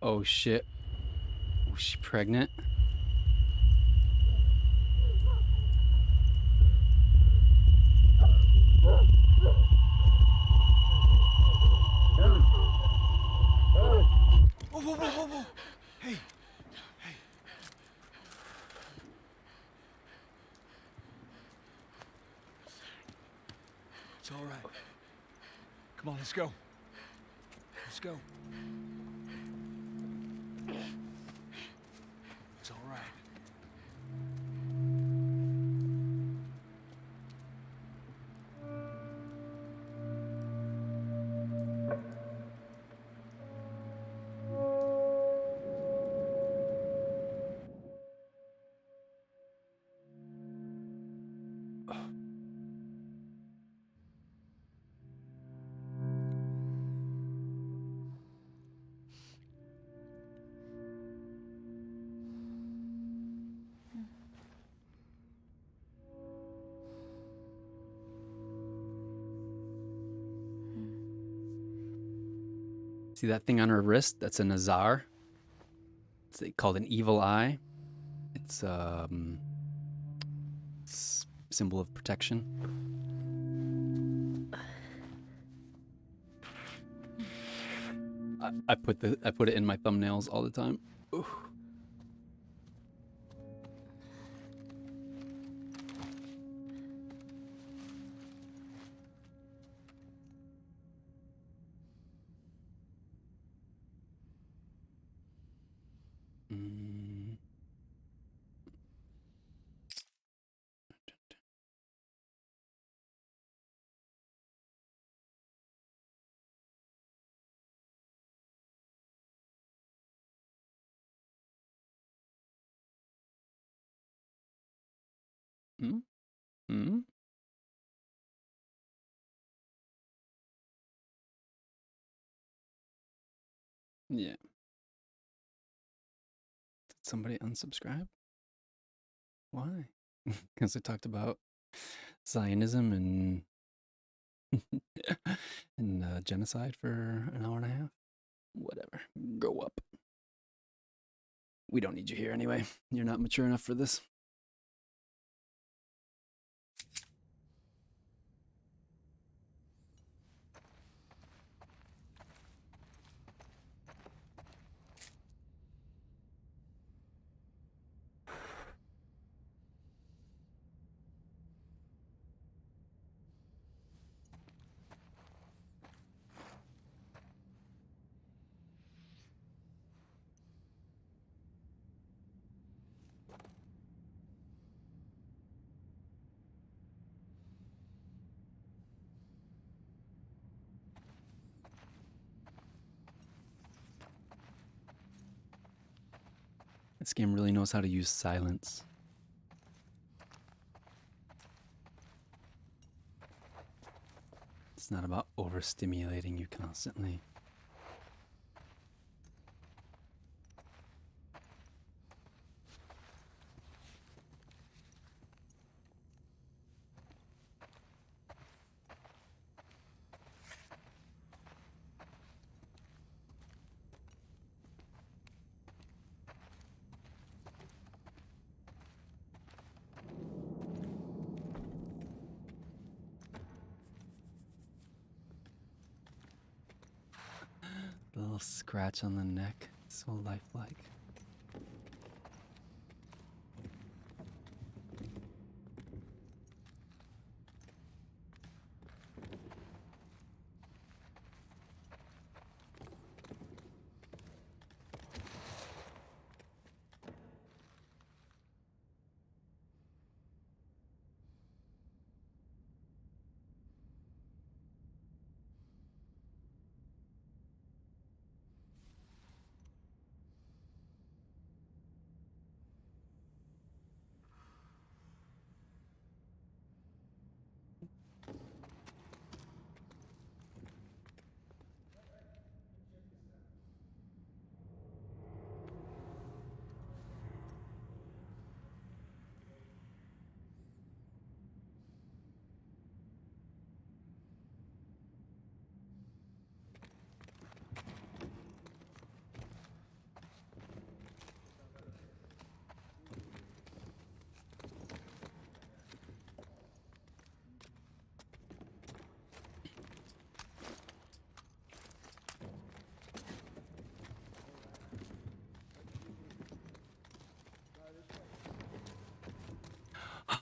Oh shit. Was she pregnant? Whoa, whoa, whoa, whoa, whoa. Hey. Hey. It's all right. Come on, let's go. Let's go. It's all right. See that thing on her wrist? That's a Nazar. It's called an evil eye. It's symbol of protection. I put it in my thumbnails all the time. Ooh. Mm. Mm? Mm? Yeah. Did somebody unsubscribe? Why? Because I talked about Zionism and and genocide for an hour and a half. Whatever. Grow up. We don't need you here anyway. You're not mature enough for this. This game really knows how to use silence. It's not about overstimulating you constantly. The little scratch on the neck, so lifelike.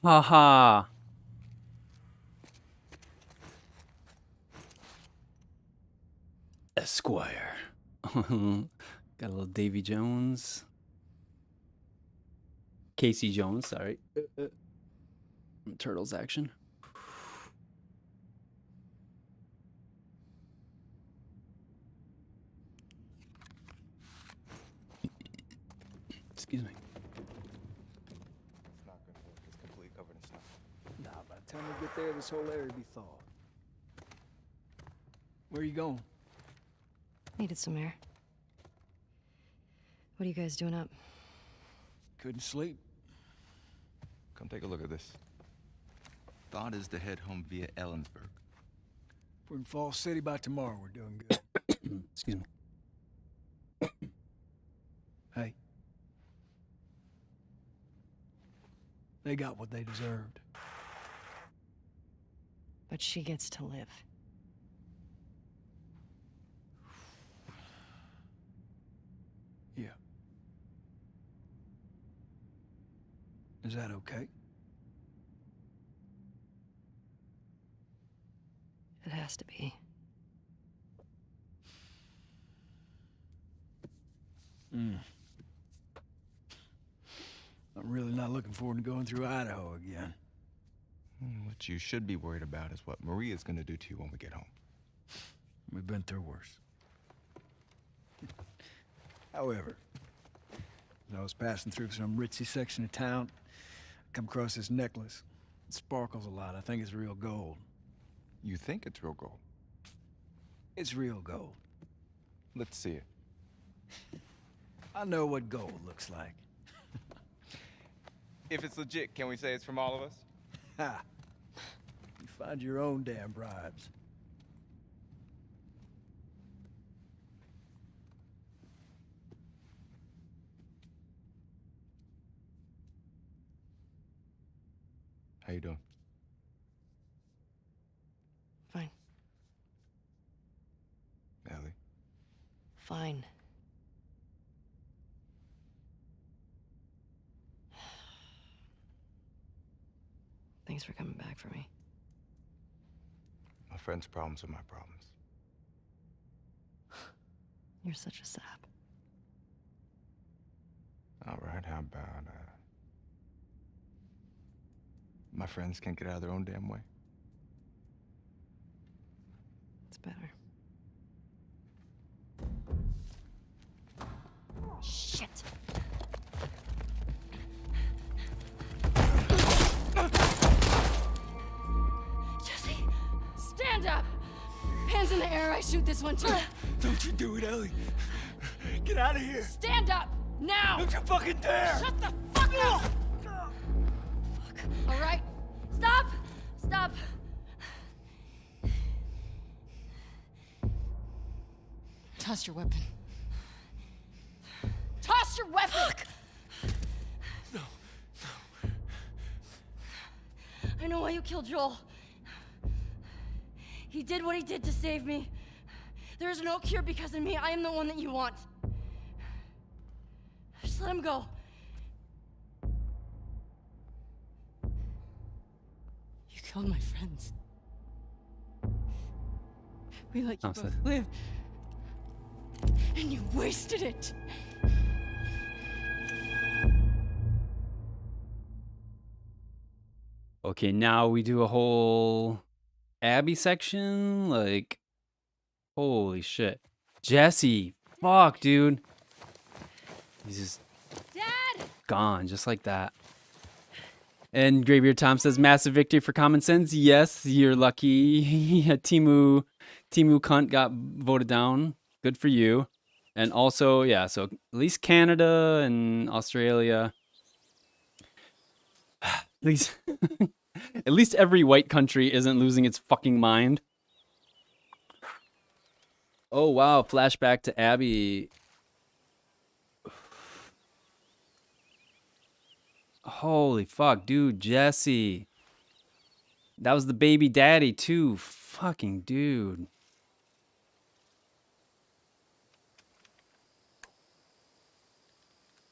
Haha. Esquire. Got a little Davy Jones. Casey Jones, sorry. Turtles action. Excuse me. It's not gonna work. It's completely covered in snow. Nah, by the time we get there, this whole area will be thawed. Where are you going? Needed some air. What are you guys doing up? Couldn't sleep. Come take a look at this. Thought is to head home via Ellensburg. We're in Falls City by tomorrow. We're doing good. Excuse me. Hey. They got what they deserved. But she gets to live. Yeah. Is that okay? It has to be. I'm really not looking forward to going through Idaho again. What you should be worried about is what Maria's gonna do to you when we get home. We've been through worse. However, as I was passing through some ritzy section of town, I come across this necklace. It sparkles a lot. I think it's real gold. You think it's real gold? It's real gold. Let's see it. I know what gold looks like. If it's legit, can we say it's from all of us? Ha! You find your own damn bribes. How you doing? Fine. Ellie? Fine. Thanks for coming back for me. My friend's problems are my problems. You're such a sap. All right, how about, my friends can't get out of their own damn way? It's better. Shit! I shoot this one too. Don't you do it, Ellie. Get out of here. Stand up now. Don't you fucking dare. Shut the fuck up. Fuck. All right. Stop. Stop. Toss your weapon. Toss your weapon. Fuck. No. I know why you killed Joel. He did what he did to save me. There is no cure because of me. I am the one that you want. Just let him go. You killed my friends. We let you both live. And you wasted it. Okay, now we do a whole Abby section. Like, holy shit. Jesse. Fuck, dude. He's just Dad! gone, just like that. And Graveyard Tom says, massive victory for common sense. Yes, you're lucky. Yeah, Timu cunt got voted down. Good for you. And also, yeah, so at least Canada and Australia. At least, at least every white country isn't losing its fucking mind. Oh, wow. Flashback to Abby. Holy fuck, dude. Jesse. That was the baby daddy, too. Fucking dude.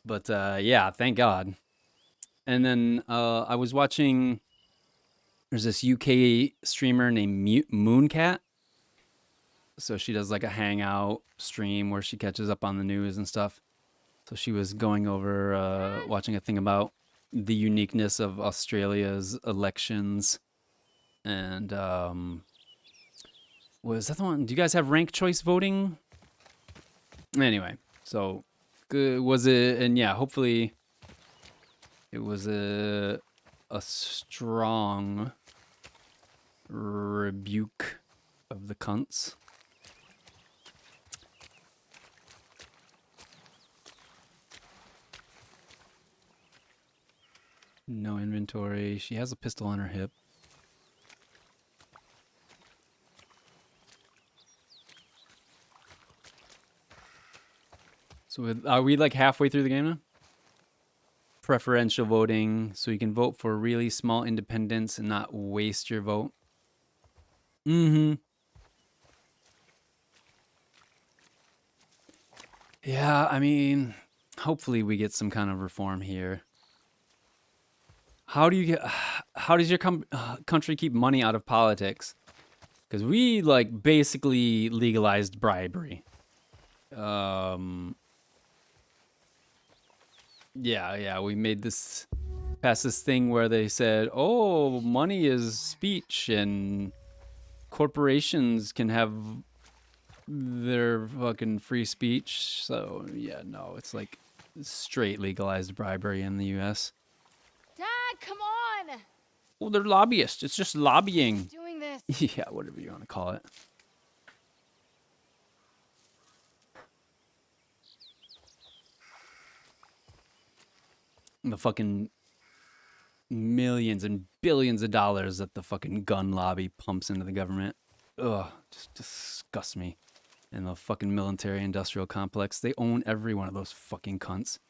But, yeah, thank God. And then I was watching, there's this UK streamer named Mooncat. So she does like a hangout stream where she catches up on the news and stuff. So she was going over, watching a thing about the uniqueness of Australia's elections. And was that the one? Do you guys have ranked choice voting? Anyway, so good was it? And yeah, hopefully it was a strong rebuke of the cunts. No inventory. She has a pistol on her hip. So are we like halfway through the game now? Preferential voting, so you can vote for really small independents and not waste your vote. Mm-hmm. Yeah, I mean, hopefully we get some kind of reform here. How does your country keep money out of politics? Because we like basically legalized bribery. Yeah, we made this, passed this thing where they said, oh, money is speech and corporations can have their fucking free speech. So, yeah, no, it's like straight legalized bribery in the US. Dad, come on! Well, they're lobbyists. It's just lobbying. Doing this. Yeah, whatever you want to call it. The fucking millions and billions of dollars that the fucking gun lobby pumps into the government. Ugh, just disgusts me. And the fucking military industrial complex. They own every one of those fucking cunts.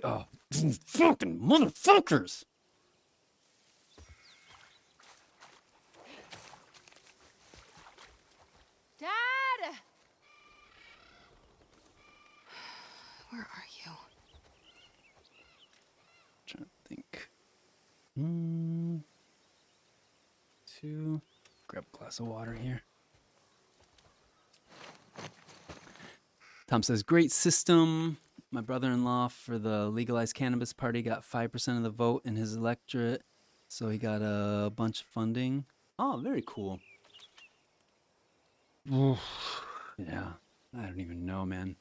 Oh, fucking motherfuckers! Dad! Where are you? Trying to think. Two. Grab a glass of water here. Tom says, great system. My brother-in-law for the legalized cannabis party got 5% of the vote in his electorate. So he got a bunch of funding. Oh, very cool. Oof. Yeah, I don't even know, man.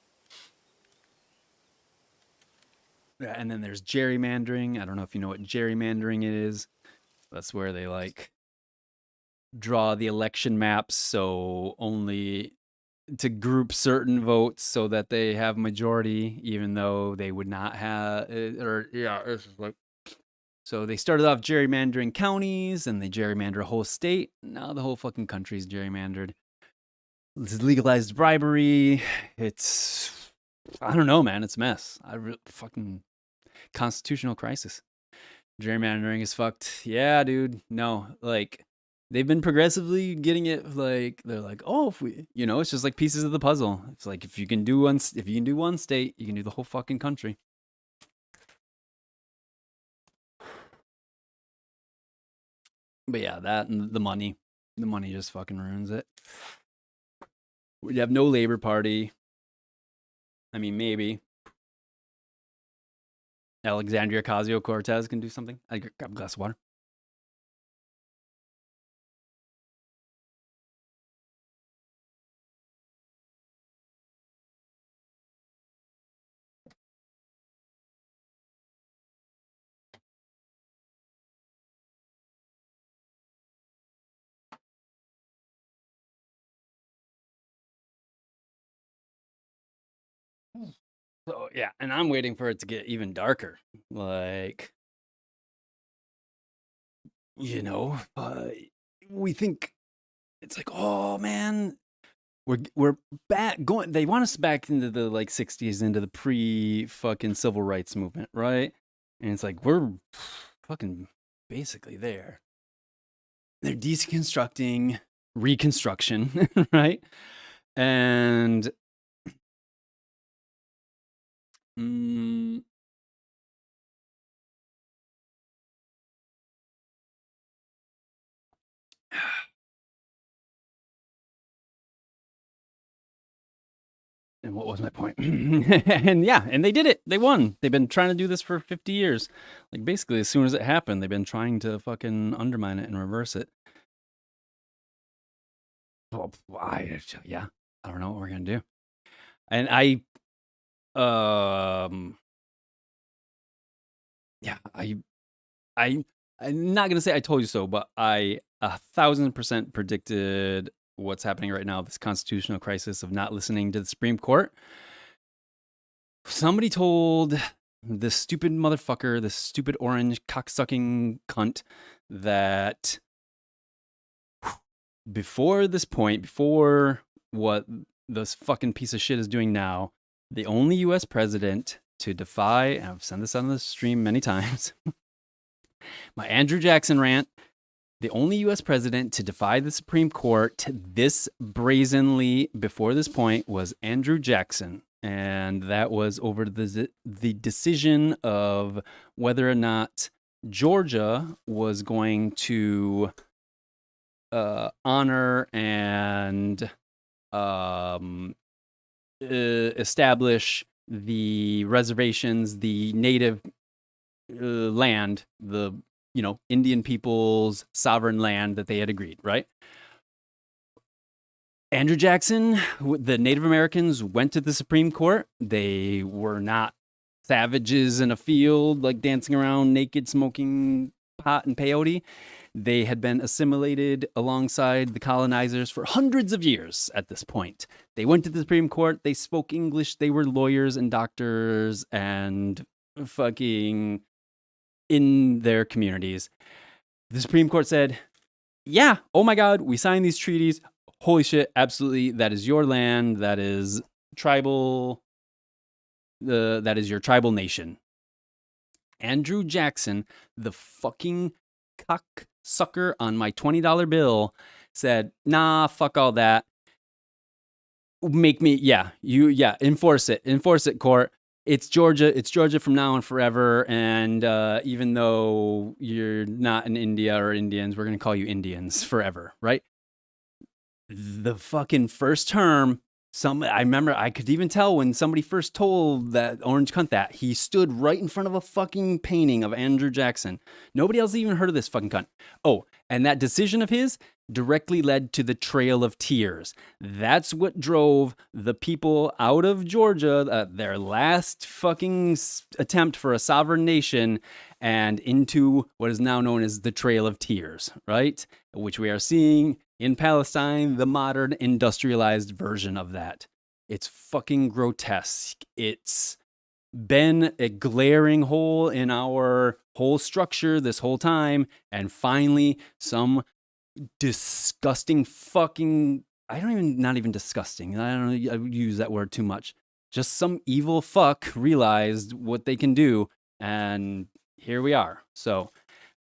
Yeah, and then there's gerrymandering. I don't know if you know what gerrymandering is. That's where they like draw the election maps so only to group certain votes so that they have majority, even though they would not have, it's just like, so they started off gerrymandering counties and they gerrymander a whole state. Now the whole fucking country's gerrymandered. This is legalized bribery. It's, I don't know, man. It's a mess. Fucking constitutional crisis. Gerrymandering is fucked. Yeah, dude. No, like, they've been progressively getting it. Like, they're like, oh, if we, it's just like pieces of the puzzle. It's like if you can do one state, you can do the whole fucking country. But yeah, that and the money just fucking ruins it. We have no Labor Party. I mean, maybe Alexandria Ocasio-Cortez can do something. I grab a glass of water. So yeah, and I'm waiting for it to get even darker. Like, we think it's like, oh man, we're back going. They want us back into the like 60s, into the pre-fucking civil rights movement, right? And it's like we're fucking basically there. They're deconstructing Reconstruction, right? And and what was my point? And yeah, and they did it. They won. They've been trying to do this for 50 years. Like, basically, as soon as it happened, they've been trying to fucking undermine it and reverse it. Well, yeah, I don't know what we're gonna do. And I'm not gonna say I told you so, but I 1,000% predicted what's happening right now, this constitutional crisis of not listening to the Supreme Court. Somebody told this stupid motherfucker, this stupid orange cocksucking cunt, that before this point, before what this fucking piece of shit is doing now, the only U.S. president to defy, and I've said this on the stream many times, my Andrew Jackson rant, the only U.S. president to defy the Supreme Court this brazenly before this point was Andrew Jackson. And that was over the decision of whether or not Georgia was going to honor and establish the reservations, the native land, the Indian people's sovereign land that they had agreed, right? Andrew Jackson, the Native Americans went to the Supreme Court. They were not savages in a field, like dancing around naked, smoking pot and peyote. They had been assimilated alongside the colonizers for hundreds of years at this point. They went to the Supreme Court. They spoke English. They were lawyers and doctors and fucking in their communities. The Supreme Court said, yeah, oh my God, we signed these treaties. Holy shit, absolutely. That is your land. That is tribal. That is your tribal nation. Andrew Jackson, the fucking cocksucker on my $20 bill, said, nah, fuck all that. Enforce it, court. It's Georgia from now on forever. And even though you're not in India or Indians, we're going to call you Indians forever, right? The fucking first term, I remember I could even tell when somebody first told that orange cunt that, he stood right in front of a fucking painting of Andrew Jackson. Nobody else even heard of this fucking cunt. Oh, and that decision of his directly led to the Trail of Tears. That's what drove the people out of Georgia, their last fucking attempt for a sovereign nation, and into what is now known as the Trail of Tears, right? Which we are seeing in Palestine, the modern industrialized version of that. It's fucking grotesque. It's been a glaring hole in our whole structure this whole time, and finally some disgusting fucking, not even disgusting, I don't know, I use that word too much, just some evil fuck realized what they can do, and here we are. So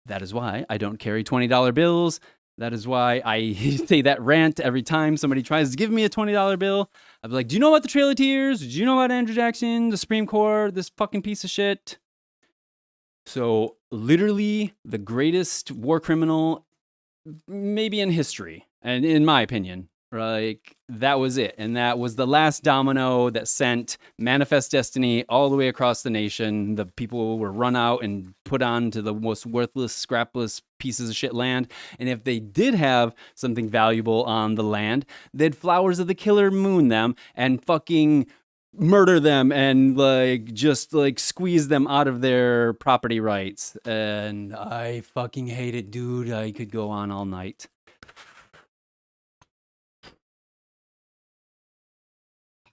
that is why I don't carry $20 bills. That is why I say that rant every time somebody tries to give me a $20 bill. I'd be like, do you know about the Trail of Tears? Do you know about Andrew Jackson, the Supreme Court, this fucking piece of shit? So literally the greatest war criminal maybe in history, and in my opinion, like, that was it. And that was the last domino that sent Manifest Destiny all the way across the nation. The people were run out and put on to the most worthless, scrapless pieces of shit land. And if they did have something valuable on the land, they'd Flowers of the Killer Moon them and fucking murder them and like just like squeeze them out of their property rights. And I fucking hate it, dude. I could go on all night.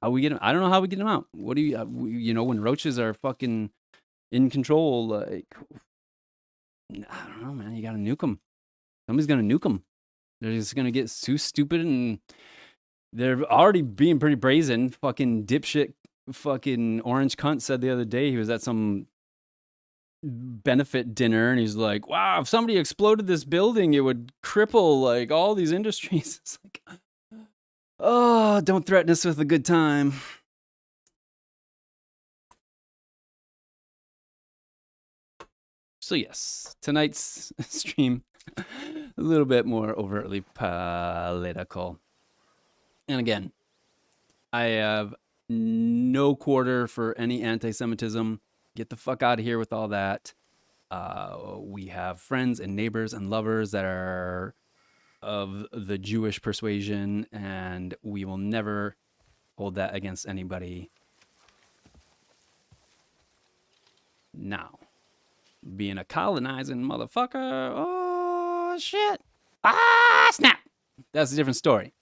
How we get them? I don't know how we get them out. What do you know, when roaches are fucking in control, like, I don't know, man. You gotta nuke them. Somebody's gonna nuke them. They're just gonna get too stupid, and they're already being pretty brazen. Fucking dipshit, fucking orange cunt said the other day he was at some benefit dinner, and he's like, "Wow, if somebody exploded this building, it would cripple like all these industries." It's like, oh, don't threaten us with a good time. So yes, tonight's stream, a little bit more overtly political. And again, I have no quarter for any anti-Semitism. Get the fuck out of here with all that. We have friends and neighbors and lovers that are of the Jewish persuasion, and we will never hold that against anybody. Now, being a colonizing motherfucker, oh shit, snap, that's a different story.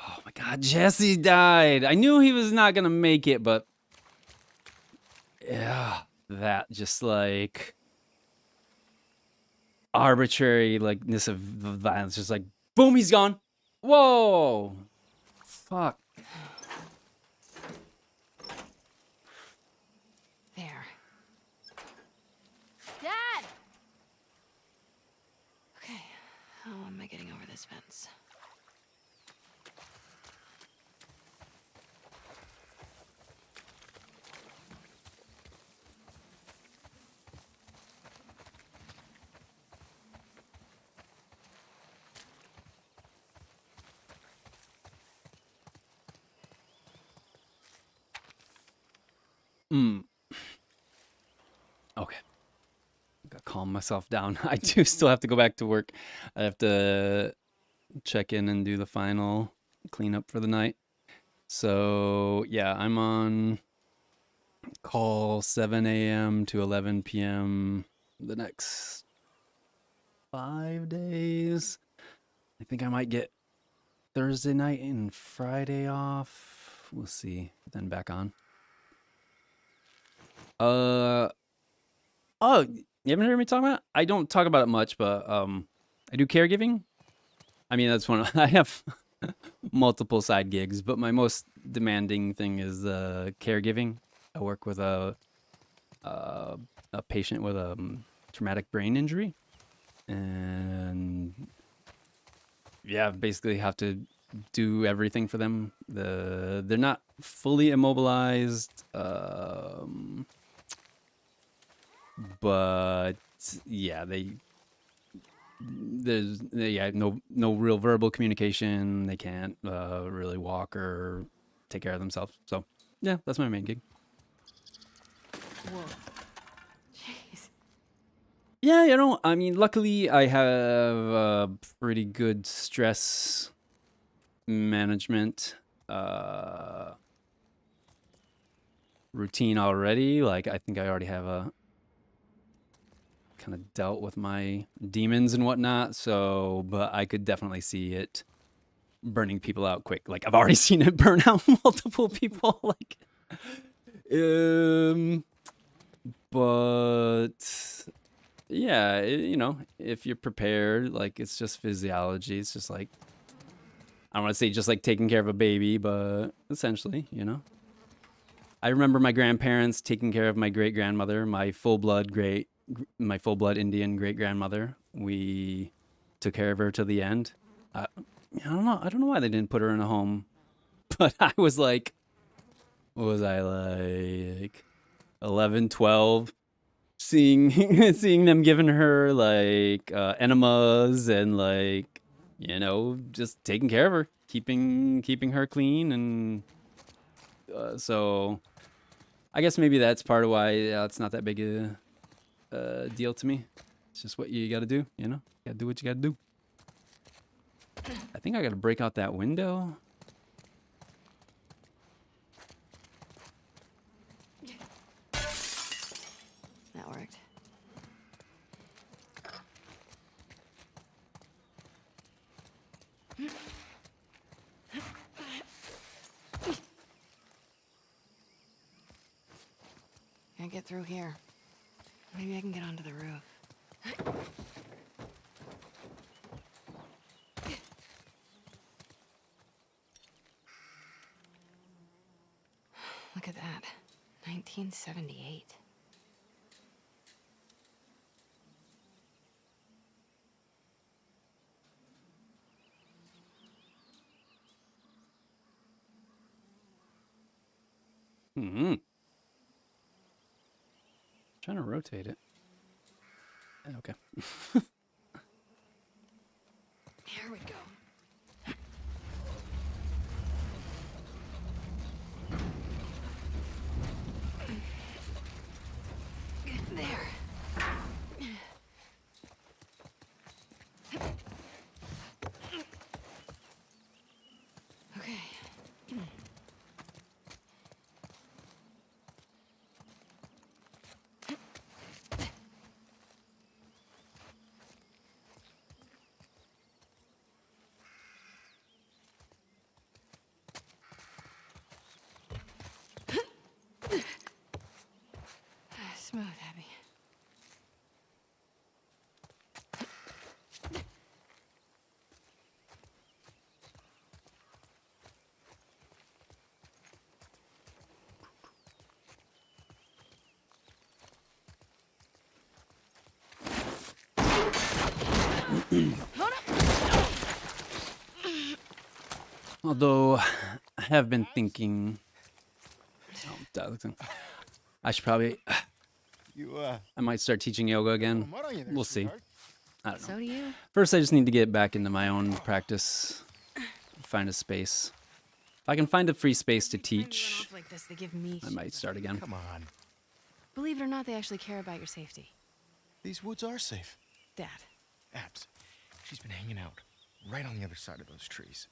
Oh my God, Jesse died. I knew he was not gonna make it, but yeah, that just like arbitrary likeness of violence, just like boom, he's gone. Whoa, fuck. There. Dad! Okay, how am I getting over this fence? Okay. Gotta calm myself down. I do still have to go back to work. I have to check in and do the final cleanup for the night. So yeah, I'm on call 7 a.m. to 11 p.m. the next 5 days. I think I might get Thursday night and Friday off. We'll see. Then back on. Oh, you haven't heard me talk about it? I don't talk about it much, but I do caregiving. I mean, that's one. I have multiple side gigs, but my most demanding thing is caregiving. I work with a patient with a traumatic brain injury, and yeah, basically have to do everything for them. They're not fully immobilized, but yeah, there's no real verbal communication. They can't really walk or take care of themselves. So yeah, that's my main gig. Whoa. Yeah, I mean, luckily I have a pretty good stress management routine already. Like, I think I already have a kind of dealt with my demons and whatnot. So, but I could definitely see it burning people out quick. Like, I've already seen it burn out multiple people. Like, but yeah, if you're prepared, like, it's just physiology. It's just like, I don't want to say just like taking care of a baby, but essentially, I remember my grandparents taking care of my great grandmother, my full blood Indian great grandmother. We took care of her to the end. I don't know. I don't know why they didn't put her in a home, but I was like, what was I like, 11, 12, seeing them giving her like enemas and like, just taking care of her, keeping her clean, and so I guess maybe that's part of why it's not that big a deal to me. It's just what you got to do, You got to do what you got to do. I think I got to break out that window. That worked. Can't get through here. Maybe I can get onto the roof. Look at that. 1978. Trying to rotate it. Okay. Here we go. There. Okay. Smooth, Abby. Although I have been thinking, I should probably, I might start teaching yoga again. We'll see. I don't know. So do you. First, I just need to get back into my own practice, find a space. If I can find a free space to teach, Like this, they give me I might start again. Come on. Believe it or not, they actually care about your safety. These woods are safe. Dad. Abs, she's been hanging out right on the other side of those trees.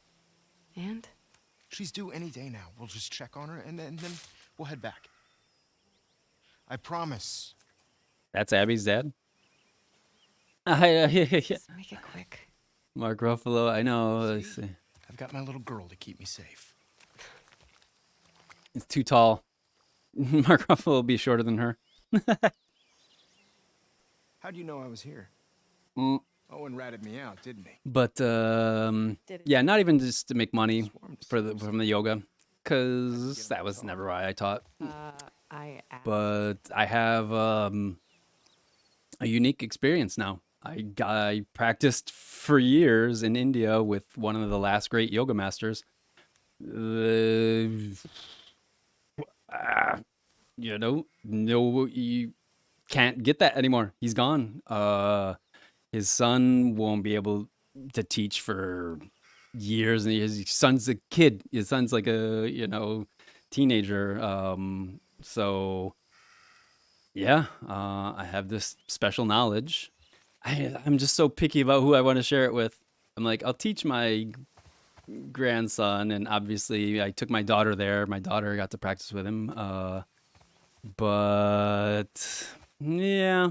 And? She's due any day now. We'll just check on her and then we'll head back. I promise. That's Abby's dad? Just make it quick. Mark Ruffalo, I know. Let's see. I've got my little girl to keep me safe. It's too tall. Mark Ruffalo will be shorter than her. How'd you know I was here? Mm. Owen ratted me out, didn't he? But yeah, not even just to make money from the yoga, because that was never why I taught. But I have a unique experience now. I practiced for years in India with one of the last great yoga masters. No, you can't get that anymore. He's gone. His son won't be able to teach for years, and his son's a kid. His son's like a teenager. So yeah, I have this special knowledge. I'm just so picky about who I want to share it with. I'm like, I'll teach my grandson, and obviously I took my daughter there. My daughter got to practice with him. But yeah.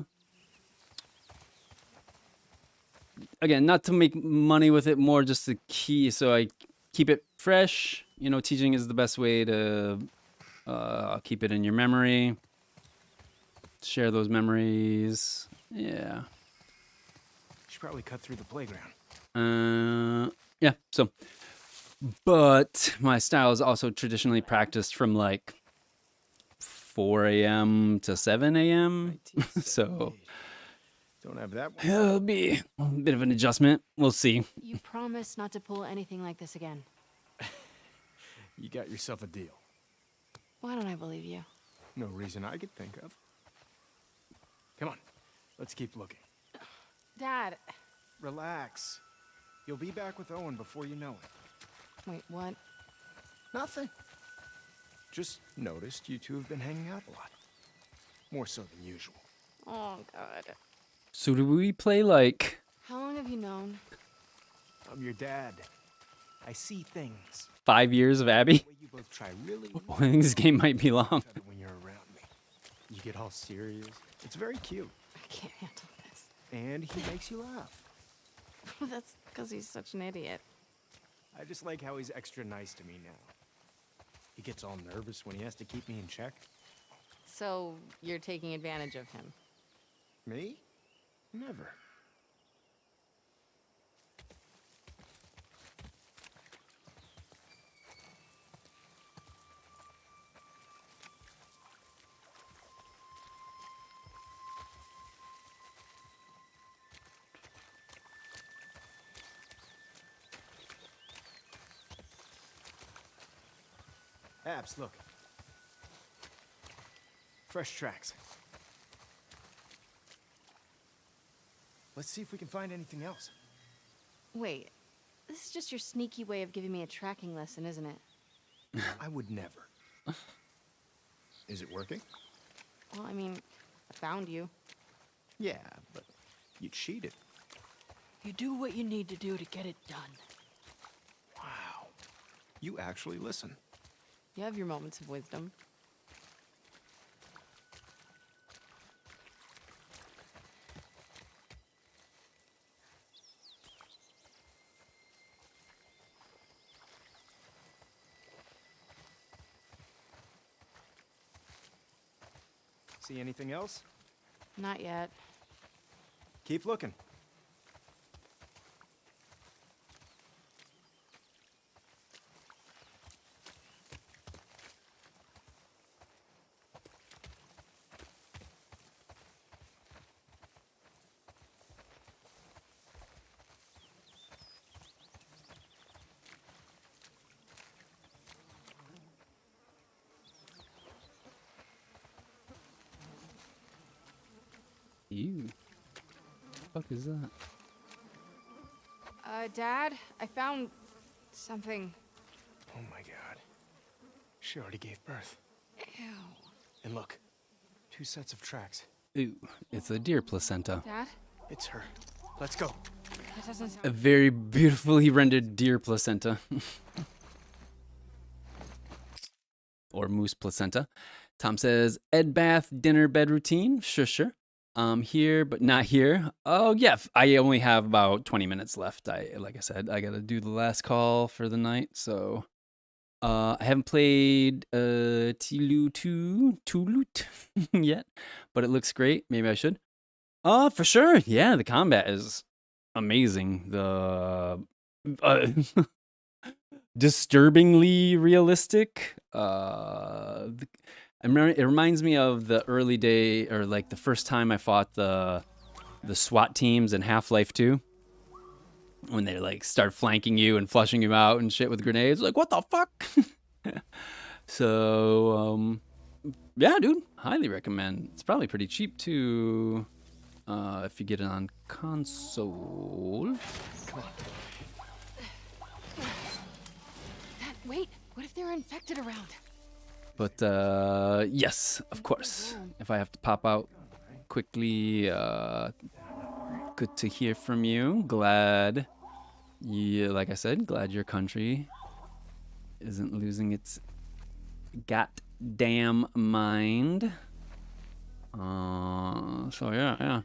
Again, not to make money with it, more just to so I keep it fresh. You know, teaching is the best way to keep it in your memory. Share those memories. Yeah. Should probably cut through the playground. Yeah, so. But my style is also traditionally practiced from like 4 a.m. to 7 a.m. So Don't have that one. it'll be a bit of an adjustment. We'll see. You promise not to pull anything like this again. You got yourself a deal. Why don't I believe you? No reason I could think of. Come on, let's keep looking. Dad. Relax. You'll be back with Owen before you know it. Wait, what? Nothing. Just noticed you two have been hanging out a lot. More so than usual. Oh, God. So do we play like How long have you known? I'm your dad. I see things. 5 years of The Abby? way you both try really I think this game might be long. each other when you're around me. You get all serious. It's very cute. I can't handle this. And he makes you laugh. That's because he's such an idiot. I just like how he's extra nice to me now. He gets all nervous when he has to keep me in check. So, you're taking advantage of him. Me? Never. Abs, look. Fresh tracks. Let's see if we can find anything else. Wait, this is just your sneaky way of giving me a tracking lesson, isn't it? I would never. Is it working? Well, I mean, I found you. Yeah, but you cheated. You do what you need to do to get it done. Wow. You actually listen. You have your moments of wisdom. See anything else? Not yet. Keep looking. Ew. What the fuck is that? Dad, I found something. Oh my god. She already gave birth. Ew. And look, 2 sets of tracks. Ooh, it's a deer placenta. Dad? It's her. Let's go. That doesn't sound... A very beautifully rendered deer placenta. Or moose placenta. Tom says, Ed bath, dinner, bed routine. Sure. Here, but not here. Oh, yeah. I only have about 20 minutes left. Like I said, I got to do the last call for the night. So, I haven't played Tulut yet, but it looks great. Maybe I should. For sure. Yeah, the combat is amazing. The disturbingly realistic. It reminds me of the early day, or like the first time I fought the SWAT teams in Half-Life 2. When they like start flanking you and flushing you out and shit with grenades. Like, what the fuck? So, yeah, dude. Highly recommend. It's probably pretty cheap too, if you get it on console. Come on. Dad, wait. What if there are infected around? But yes, of course. If I have to pop out quickly, good to hear from you. Glad you, like I said, glad your country isn't losing its goddamn mind. So yeah.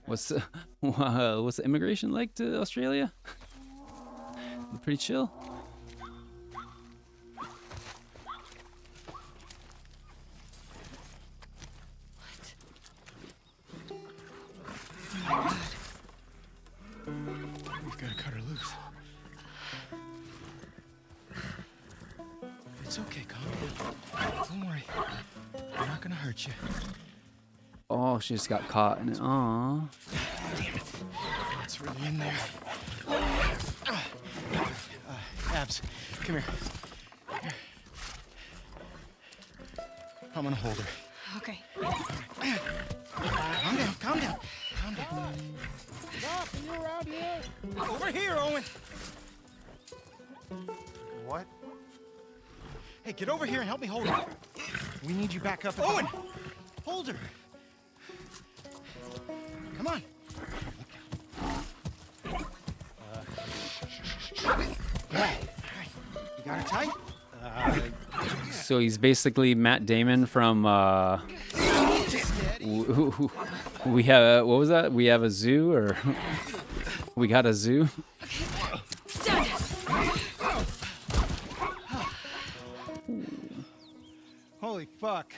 What's the immigration like to Australia? Pretty chill. We've got to cut her loose. It's okay, calm down. Don't worry. I'm not gonna hurt you. Oh, she just got caught in it. Aw. Damn it. It's really in there. Abs, come here. Here. I'm gonna hold her. Okay. Calm down, calm down, calm down. Doc, are you around here? Over here, Owen. What? Hey, get over here and help me hold her. We need you back up. Owen, hold her. Come on. All right. You got her tight? So he's basically Matt Damon from we have what was that? We have a zoo, or we got a zoo? Holy fuck.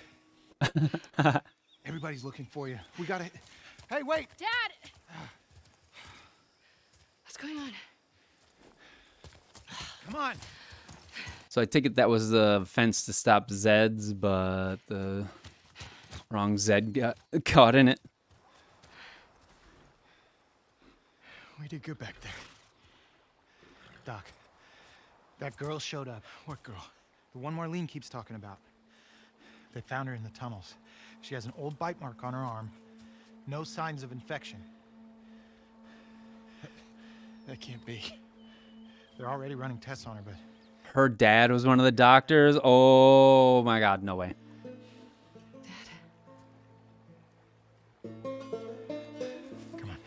Everybody's looking for you. We gotta... Hey, wait! Dad! What's going on? Come on! So I take it that was the fence to stop Zeds, but the wrong Zed got caught in it. We did good back there. Doc, that girl showed up. What girl? The one Marlene keeps talking about. They found her in the tunnels. She has an old bite mark on her arm. No signs of infection. That can't be. They're already running tests on her, but... Her dad was one of the doctors. Oh my God, no way. Come on.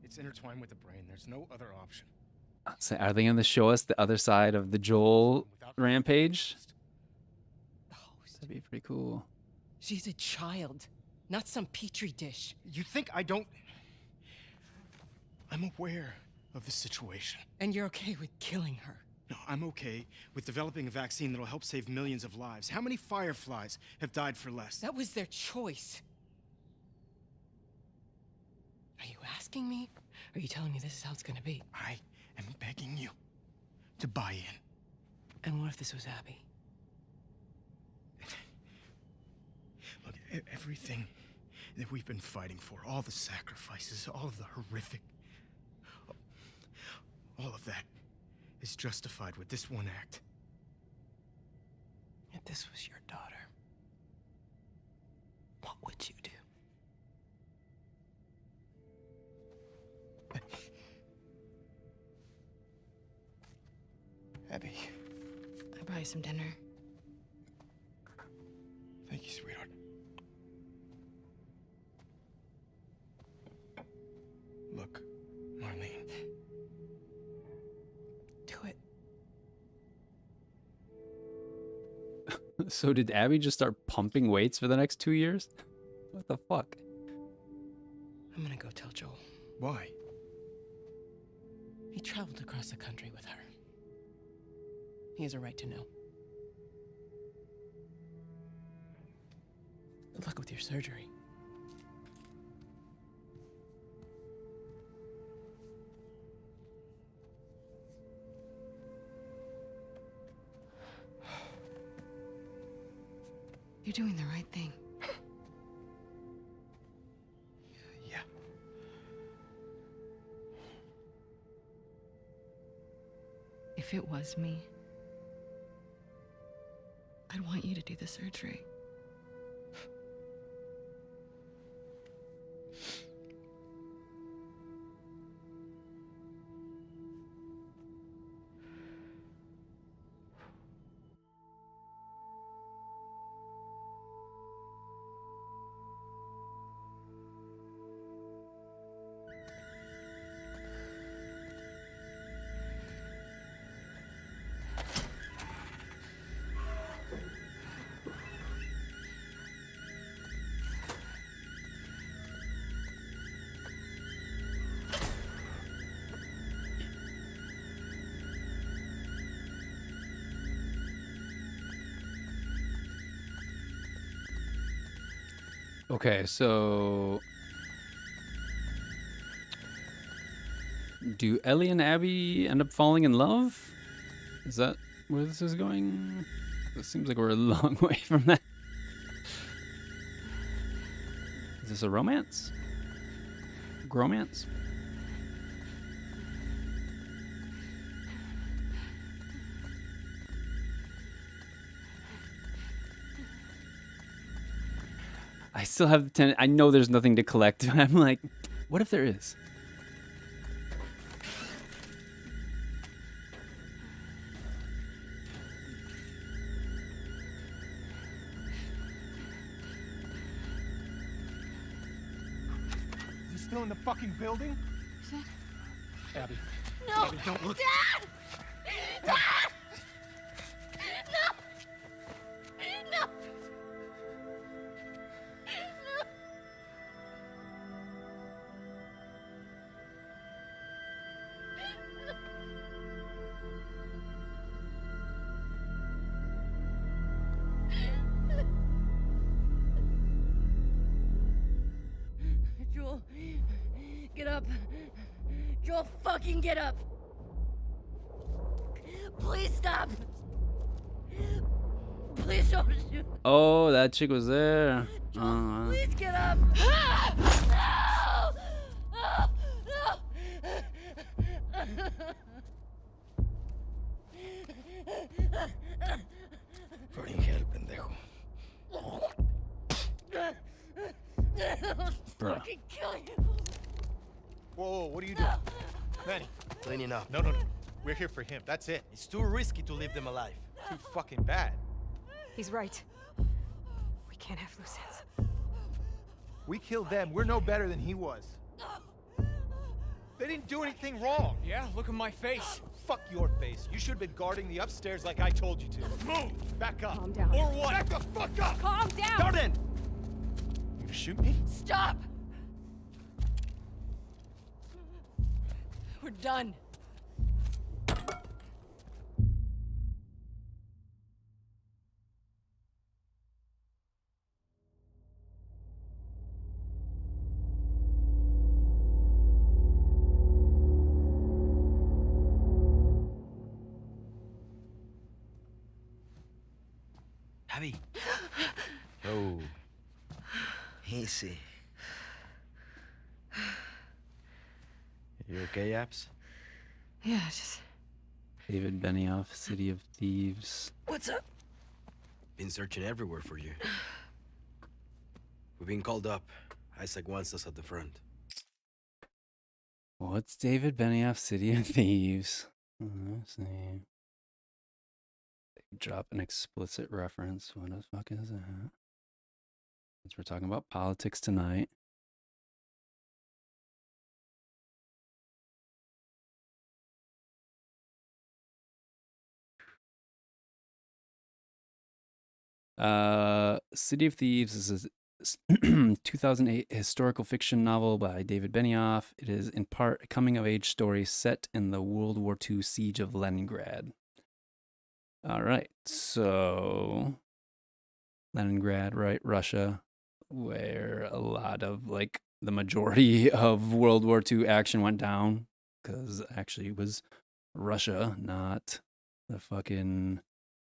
It's intertwined with the brain. There's no other option. So are they going to show us the other side of the Joel rampage? That'd be pretty cool. She's a child, not some petri dish. You think I don't... I'm aware of the situation. And you're okay with killing her? No, I'm okay with developing a vaccine that'll help save millions of lives. How many fireflies have died for less? That was their choice. Are you asking me? Or are you telling me this is how it's gonna be? I am begging you to buy in. And what if this was Abby? Look, everything that we've been fighting for, all the sacrifices, all of the horrific... all of that is justified with this one act. If this was your daughter, what would you do? Abby, I'll buy you some dinner. thank you, sweetheart. Look, Marlene. Do it. So did Abby just start pumping weights for the next 2 years? What the fuck? I'm gonna go tell Joel. Why? He traveled across the country with her. He has a right to know. Good luck with your surgery. You're doing the right thing. Yeah. If it was me, I'd want you to do the surgery. Okay, so do Ellie and Abby end up falling in love? Is that where this is going? It seems like we're a long way from that. Is this a romance? Gromance? I still have I know there's nothing to collect. I'm like, what if there is? Is he still in the fucking building? Is it? Abby. No! Abby, don't look. Dad! Dad! No! No! Joel, get up. Joel, fucking get up. Please stop. Please don't shoot. Oh, that chick was there. Joel, please get up. No! Burning hell, pendejo. Bruh. Fucking kill you. Whoa, what are you doing? Manny. Cleaning up. No. We're here for him. That's it. It's too risky to leave them alive. Too fucking bad. He's right. We can't have loose ends. We killed them. We're no better than he was. They didn't do anything wrong. Yeah, look at my face. Fuck your face. You should have been guarding the upstairs like I told you to. Move! Back up. Calm down. Or what? Back the fuck up! Calm down! Garden! You gonna shoot me? Stop. We're done. Abby. Oh. Easy. You okay, Abs? Yeah, just... David Benioff, City of Thieves. What's up? Been searching everywhere for you. We've been called up. Isaac wants us at the front. What's David Benioff, City of Thieves? Let's see. Drop an explicit reference. What the fuck is that? Since we're talking about politics tonight. City of Thieves is a 2008 historical fiction novel by David Benioff. It is in part a coming-of-age story set in the World War II siege of Leningrad. All right, so Leningrad, right, Russia, where a lot of, like, the majority of World War II action went down, because actually it was Russia, not the fucking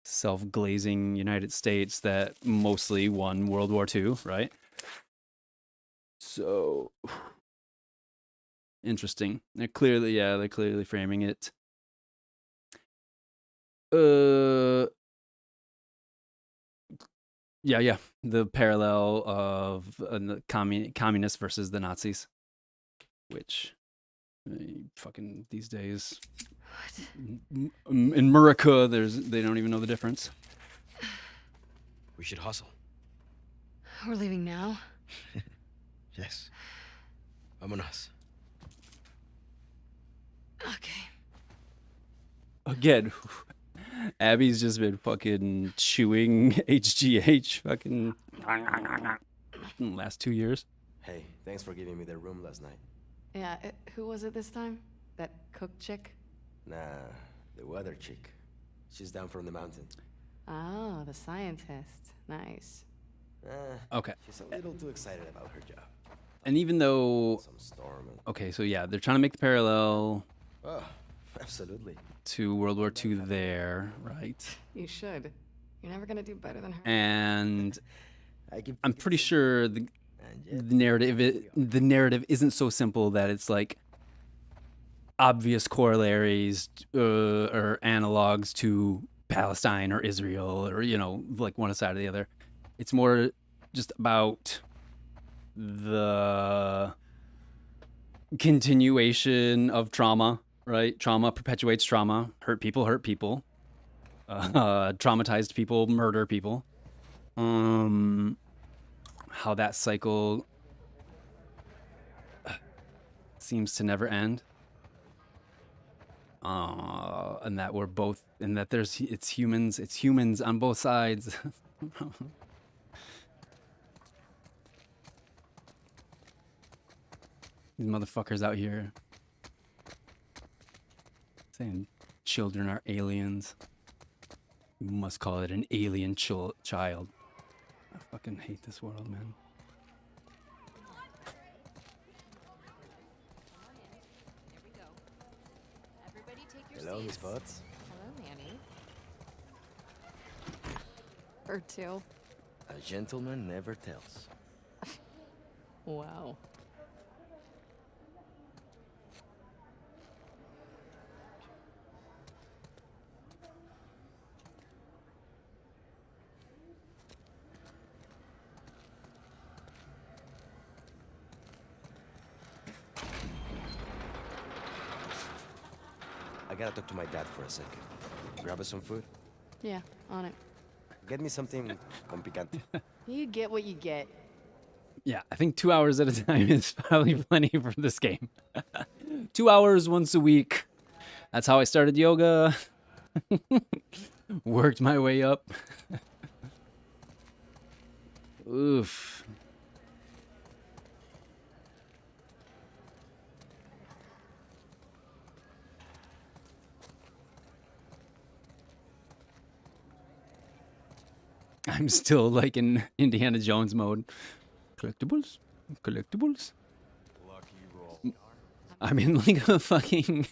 self-glazing United States that mostly won World War II, right? So interesting. They're clearly framing it. Yeah. The parallel of the communists versus the Nazis, which fucking these days in America, they don't even know the difference. We should hustle. We're leaving now? Yes. Vámonos. Okay. Again, Abby's just been fucking chewing HGH fucking last 2 years. Hey, thanks for giving me the room last night. Yeah, who was it this time? That cook chick? Nah, the weather chick. She's down from the mountain. Oh, the scientist. Nice. Okay. She's a little too excited about her job. And even though, Some storm and... okay, so yeah, they're trying to make the parallel Oh, absolutely. to World War II there, right? You should. You're never gonna do better than her. And I keep I'm pretty sure the and yet, the narrative isn't so simple that it's like obvious corollaries or analogs to Palestine or Israel or, you know, like one side or the other. It's more just about the continuation of trauma, right? Trauma perpetuates trauma. Hurt people hurt people. Traumatized people murder people. How that cycle seems to never end. And that we're both, and that it's humans on both sides. These motherfuckers out here saying children are aliens. You must call it an alien child. I fucking hate this world, man. hello, Miss Potts. Hello, Manny. Her too. A gentleman never tells. Wow. I gotta talk to my dad for a second. Grab us some food. Yeah, on it. Get me something con picante. You get what you get. Yeah, I think 2 hours at a time is probably plenty for this game. 2 hours once a week. That's how I started yoga. Worked my way up. Oof. I'm still like in Indiana Jones mode. Collectibles? Collectibles? I'm in like a fucking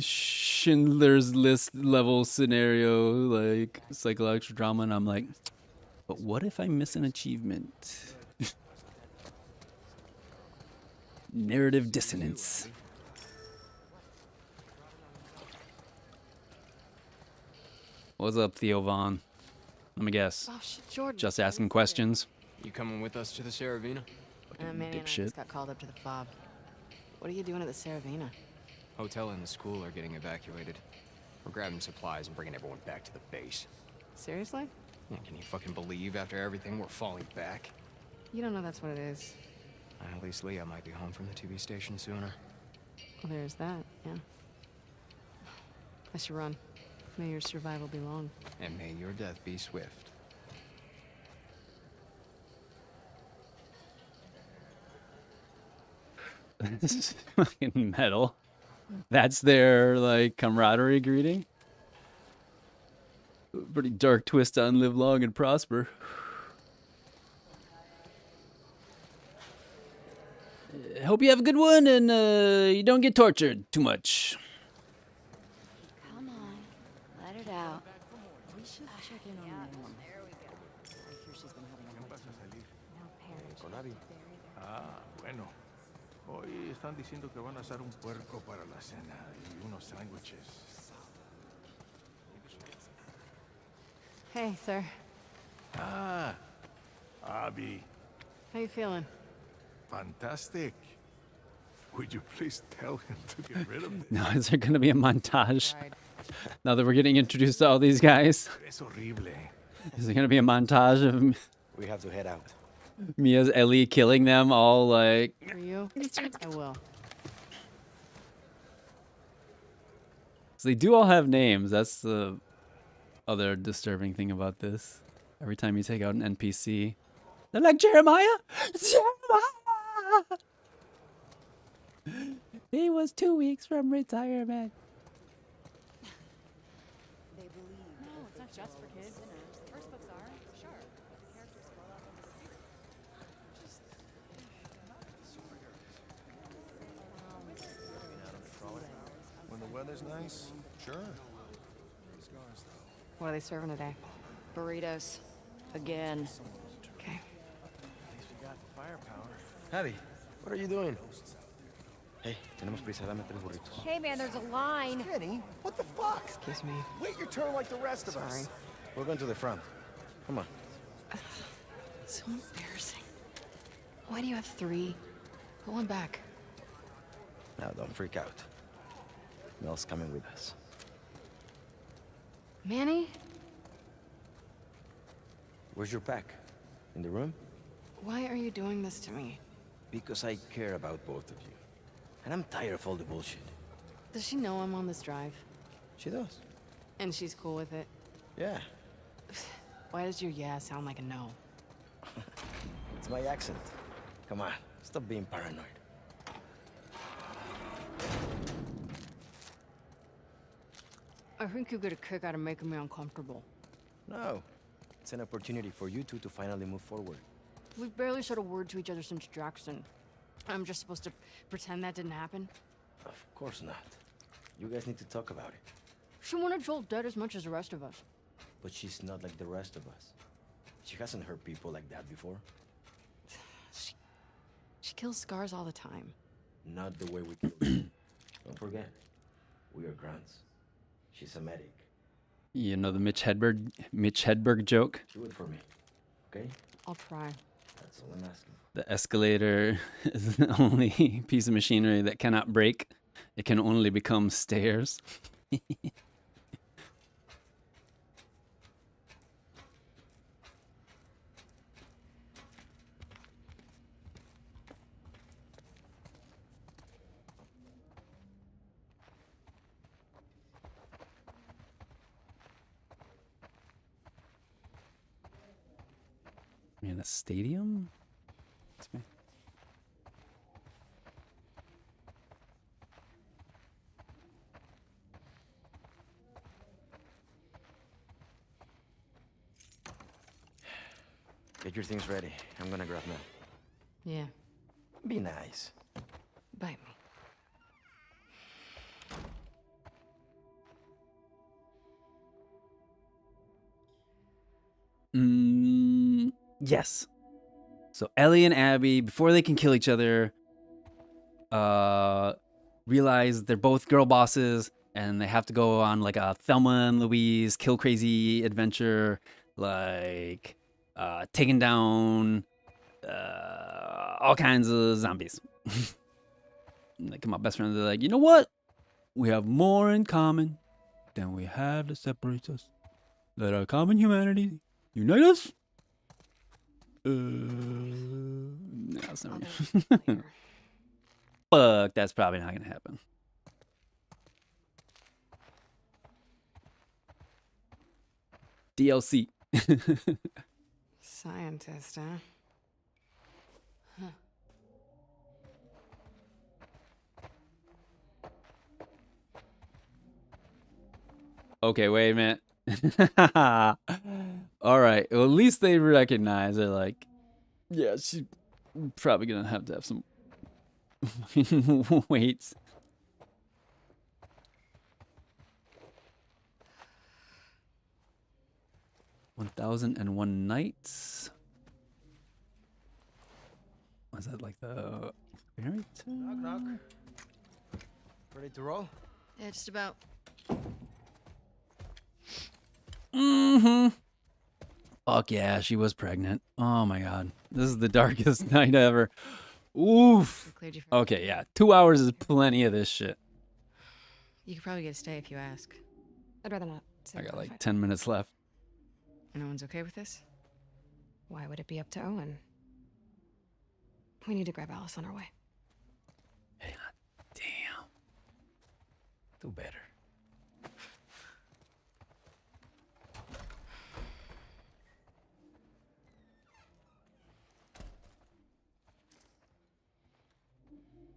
Schindler's List level scenario, like psychological drama, and I'm like, but what if I miss an achievement? Narrative dissonance. What's up, Theo Vaughn? Let me guess. Oh shit, Jordan. Just asking questions. You coming with us to the Saravina? Manny and I dipshit. just got called up to the fob. What are you doing at the Saravina? Hotel and the school are getting evacuated. We're grabbing supplies and bringing everyone back to the base. Seriously? Yeah, can you fucking believe after everything we're falling back? You don't know that's what it is. At least Leah might be home from the TV station sooner. Well, there's that, yeah. I should run. May your survival be long. And may your death be swift. This is fucking metal. That's their like camaraderie greeting. Pretty dark twist on live long and prosper. Hope you have a good one and you don't get tortured too much. Come on, let it out. We should check in on her. There we go. I hear she's been having a hard time. No parents. Con Abby. Ah, bueno. Hoy están diciendo que van a asar un puerco para la cena y unos sándwiches. Hey, sir. Ah, Abby, How you feeling? fantastic. Would you please tell him to get rid of this? Now, is there going to be a montage? Right. Now that we're getting introduced to all these guys, Es horrible. is there going to be a montage of We have to head out. Mia's Ellie killing them all like... For you? I will. So they do all have names. That's the other disturbing thing about this. Every time you take out an NPC, they're like, Jeremiah! Jeremiah! He was 2 weeks from retirement. No, it's not just for kids. weather's nice, sure. What are they serving today? Burritos. Again. Okay. At least we got firepower. Javi, what are you doing? Hey, tenemos prisa, dame 3 burritos. Hey man, there's a line. Kenny, what the fuck? Excuse me. Wait your turn like the rest of Sorry. us. We're going to the front. Come on. So embarrassing. Why do you have 3? Pull one back. Now, don't freak out. Mel's coming with us. Manny? Where's your pack? In the room? Why are you doing this to me? Because I care about both of you. And I'm tired of all the bullshit. Does she know I'm on this drive? She does. And she's cool with it? Yeah. Why does your yeah sound like a no? It's my accent. Come on, stop being paranoid. I think you get a kick out of making me uncomfortable. No. It's an opportunity for you two to finally move forward. We've barely said a word to each other since Jackson. I'm just supposed to pretend that didn't happen? Of course not. You guys need to talk about it. She wanted Joel dead as much as the rest of us. But she's not like the rest of us. She hasn't hurt people like that before. She kills scars all the time. Not the way we kill them. Don't forget, we are grunts. She's a medic. You know the Mitch Hedberg joke? Do it for me, okay? I'll try. That's all I'm asking. The escalator is the only piece of machinery that cannot break. It can only become stairs. In a stadium? That's me. Get your things ready. I'm gonna grab Mel. Yeah, Be nice. bite me. Yes. So Ellie and Abby, before they can kill each other, realize they're both girl bosses and they have to go on like a Thelma and Louise kill crazy adventure, like taking down all kinds of zombies. And they come up best friends. They're like, you know what? We have more in common than we have that separates us. Let our common humanity unite us. No, that's not Later. Fuck, that's probably not gonna happen. DLC. Scientist, huh? Okay, wait a minute. All right. Well, at least they recognize. They're like, yeah, she's probably gonna have to have some weights. 1001 Nights. Was that like the fairy tale? Knock, knock. Ready to roll? Yeah, just about. Mm-hmm. Fuck yeah, she was pregnant. Oh my god. This is the darkest night ever. Oof. Cleared you from. Okay, yeah. 2 hours is plenty of this shit. You could probably get a stay if you ask. I'd rather not. I got like 10 minutes left. No one's okay with this? Why would it be up to Owen? We need to grab Alice on our way. Hey, damn. Do better.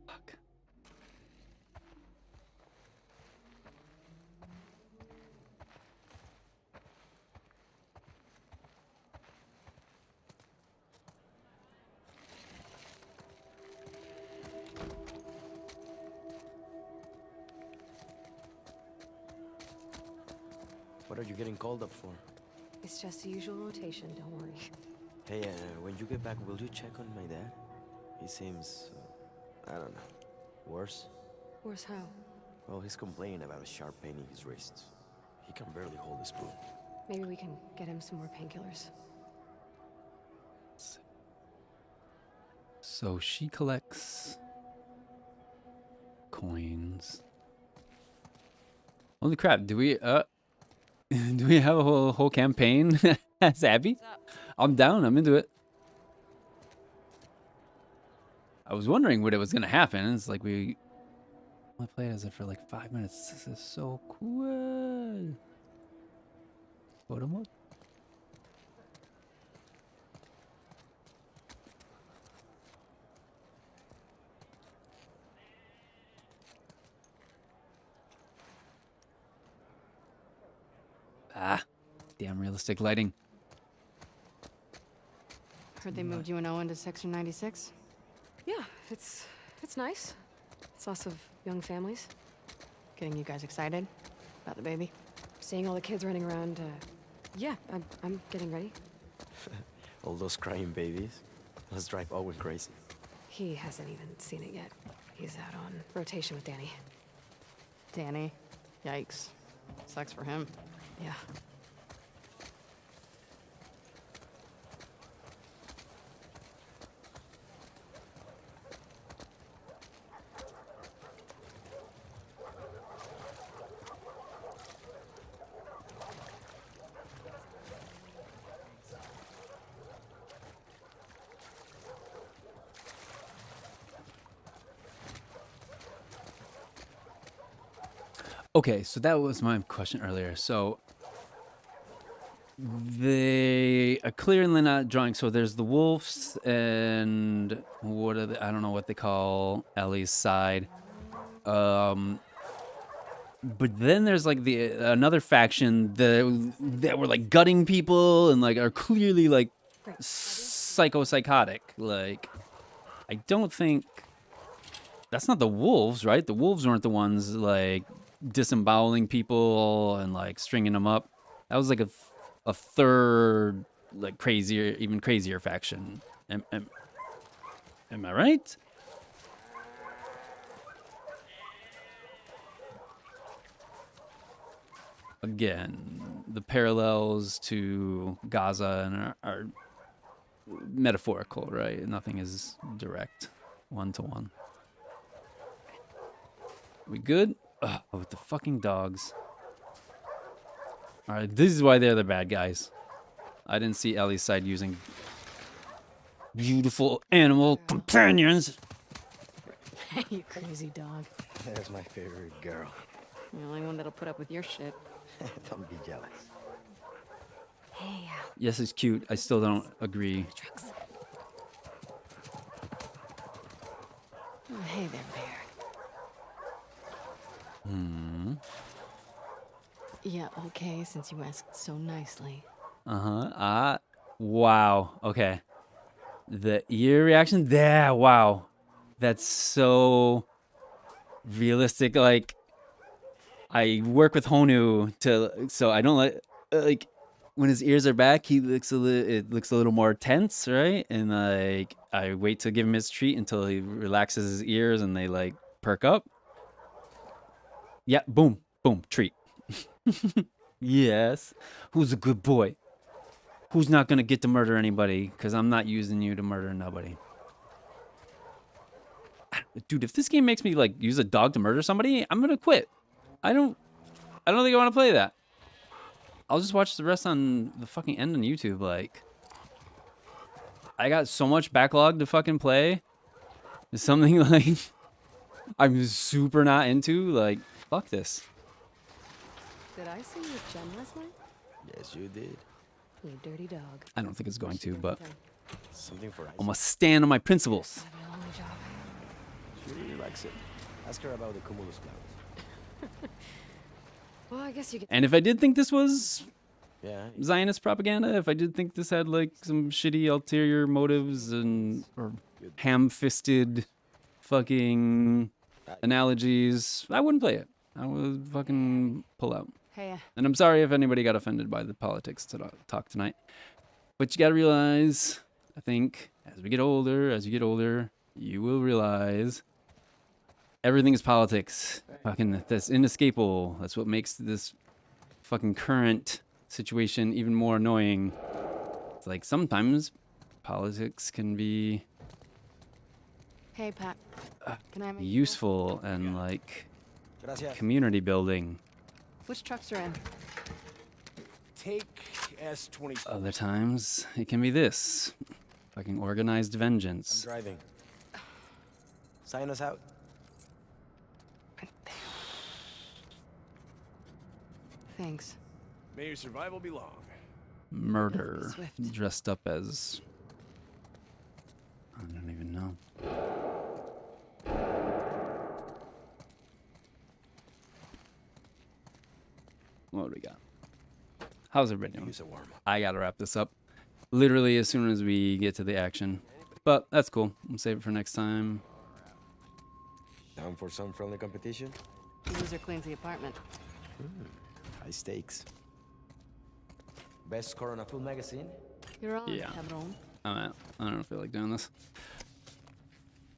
Fuck. What are you getting called up for? It's just the usual rotation, don't worry. Hey, when you get back, will you check on my dad? He seems, I don't know, worse? Worse how? Well, he's complaining about a sharp pain in his wrists. He can barely hold a spoon. Maybe we can get him some more painkillers. So she collects coins. Holy crap! Do we do we have a whole campaign as Abby? I'm down. I'm into it. I was wondering what it was gonna happen. It's like we only played as it for like 5 minutes. This is so cool. Photo mode. Ah, damn realistic lighting. Heard they moved you and Owen to Section 96? Yeah, it's nice. It's lots of young families. Getting you guys excited about the baby? Seeing all the kids running around, yeah, I'm getting ready. All those crying babies. Let's drive Owen crazy. He hasn't even seen it yet. He's out on rotation with Danny. Danny? Yikes. Sucks for him. Yeah. Okay, so that was my question earlier. So they are clearly not drawing. So there's the wolves and what are I don't know what they call Ellie's side. But then there's like another faction that were like gutting people and like are clearly like psychotic. Like I don't think that's not the wolves, right? The wolves weren't the ones like disemboweling people and like stringing them up. That was like a third like crazier, even crazier faction. Am I right? Again, the parallels to Gaza and are metaphorical, right? Nothing is direct, one-to-one. We good? Ugh, with the fucking dogs. Alright, this is why they're the bad guys. I didn't see Ellie's side using beautiful animal companions. You crazy dog. That's my favorite girl. The only one that'll put up with your shit. Don't be jealous. Hey, Yes, it's cute. I still don't agree. oh, hey there, bear. Yeah, okay, since you asked so nicely. Wow. Okay. The ear reaction. There. Wow. That's so realistic. Like, I work with Honu so I don't like when his ears are back, it looks a little more tense, right? And like I wait to give him his treat until he relaxes his ears and they like perk up. Yeah, boom, boom, treat. Yes. Who's a good boy? Who's not gonna get to murder anybody? Because I'm not using you to murder nobody. Dude, if this game makes me like use a dog to murder somebody, I'm gonna quit. I don't think I want to play that. I'll just watch the rest on the fucking end on YouTube. Like, I got so much backlog to fucking play. It's something like I'm super not into. Like, fuck this. Did I see you with Jen last night? Yes, you did. You dirty dog. I don't think it's going to, but Something for I'm gonna stand on my principles. That'd be a lonely job. She really likes it. Ask her about the cumulus clouds. Well, I guess you could. And if I did think this was Yeah. Zionist propaganda, if I did think this had like some shitty ulterior motives or ham-fisted fucking analogies, I wouldn't play it. I would fucking pull out. Hey, And I'm sorry if anybody got offended by the politics talk tonight. But you gotta realize, I think, as you get older, you will realize everything is politics. Fucking, that's inescapable. That's what makes this fucking current situation even more annoying. It's like sometimes politics can be hey, Pat. Can I have a useful and like Gracias. community building. Which trucks are in? Take S-24. Other times it can be this. Fucking organized I'm vengeance. driving. Sign us out. Thanks. May your survival be long. Murder. Swift. Dressed up as... I don't even know. What do we got? How's everybody doing? Use a warm up. I gotta wrap this up literally as soon as we get to the action. But that's cool. We'll save it for next time. Down for some friendly competition? The loser cleans the apartment. High stakes. Best score on a full magazine? You're on, Yeah. cabron. I'm out. I don't feel like doing this.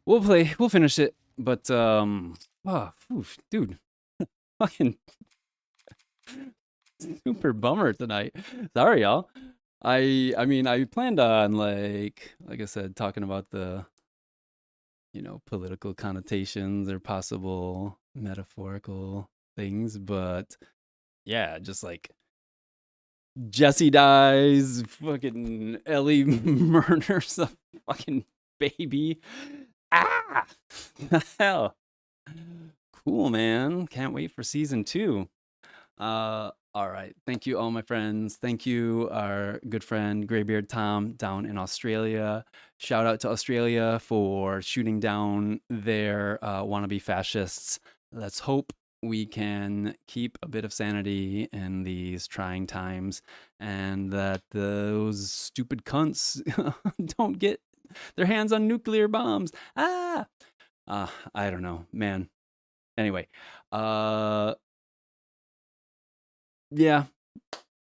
We'll finish it. But, oof, dude. Fucking super bummer tonight. Sorry, y'all. I mean, I planned on, like I said, talking about the, political connotations or possible metaphorical things, but yeah, just like Jesse dies, fucking Ellie murders a fucking baby. Ah! The hell? Cool, man. Can't wait for season 2. All right. Thank you, all my friends. Thank you, our good friend Greybeard Tom down in Australia. Shout out to Australia for shooting down their wannabe fascists. Let's hope we can keep a bit of sanity in these trying times and that those stupid cunts don't get their hands on nuclear bombs. I don't know, man. Anyway, yeah,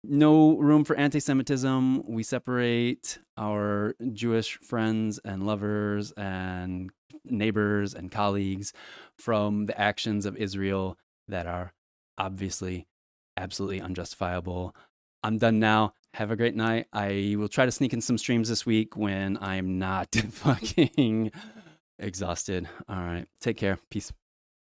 no room for anti-Semitism. We separate our Jewish friends and lovers and neighbors and colleagues from the actions of Israel that are obviously absolutely unjustifiable. I'm done now. Have a great night. I will try to sneak in some streams this week when I'm not fucking exhausted. All right. Take care. Peace.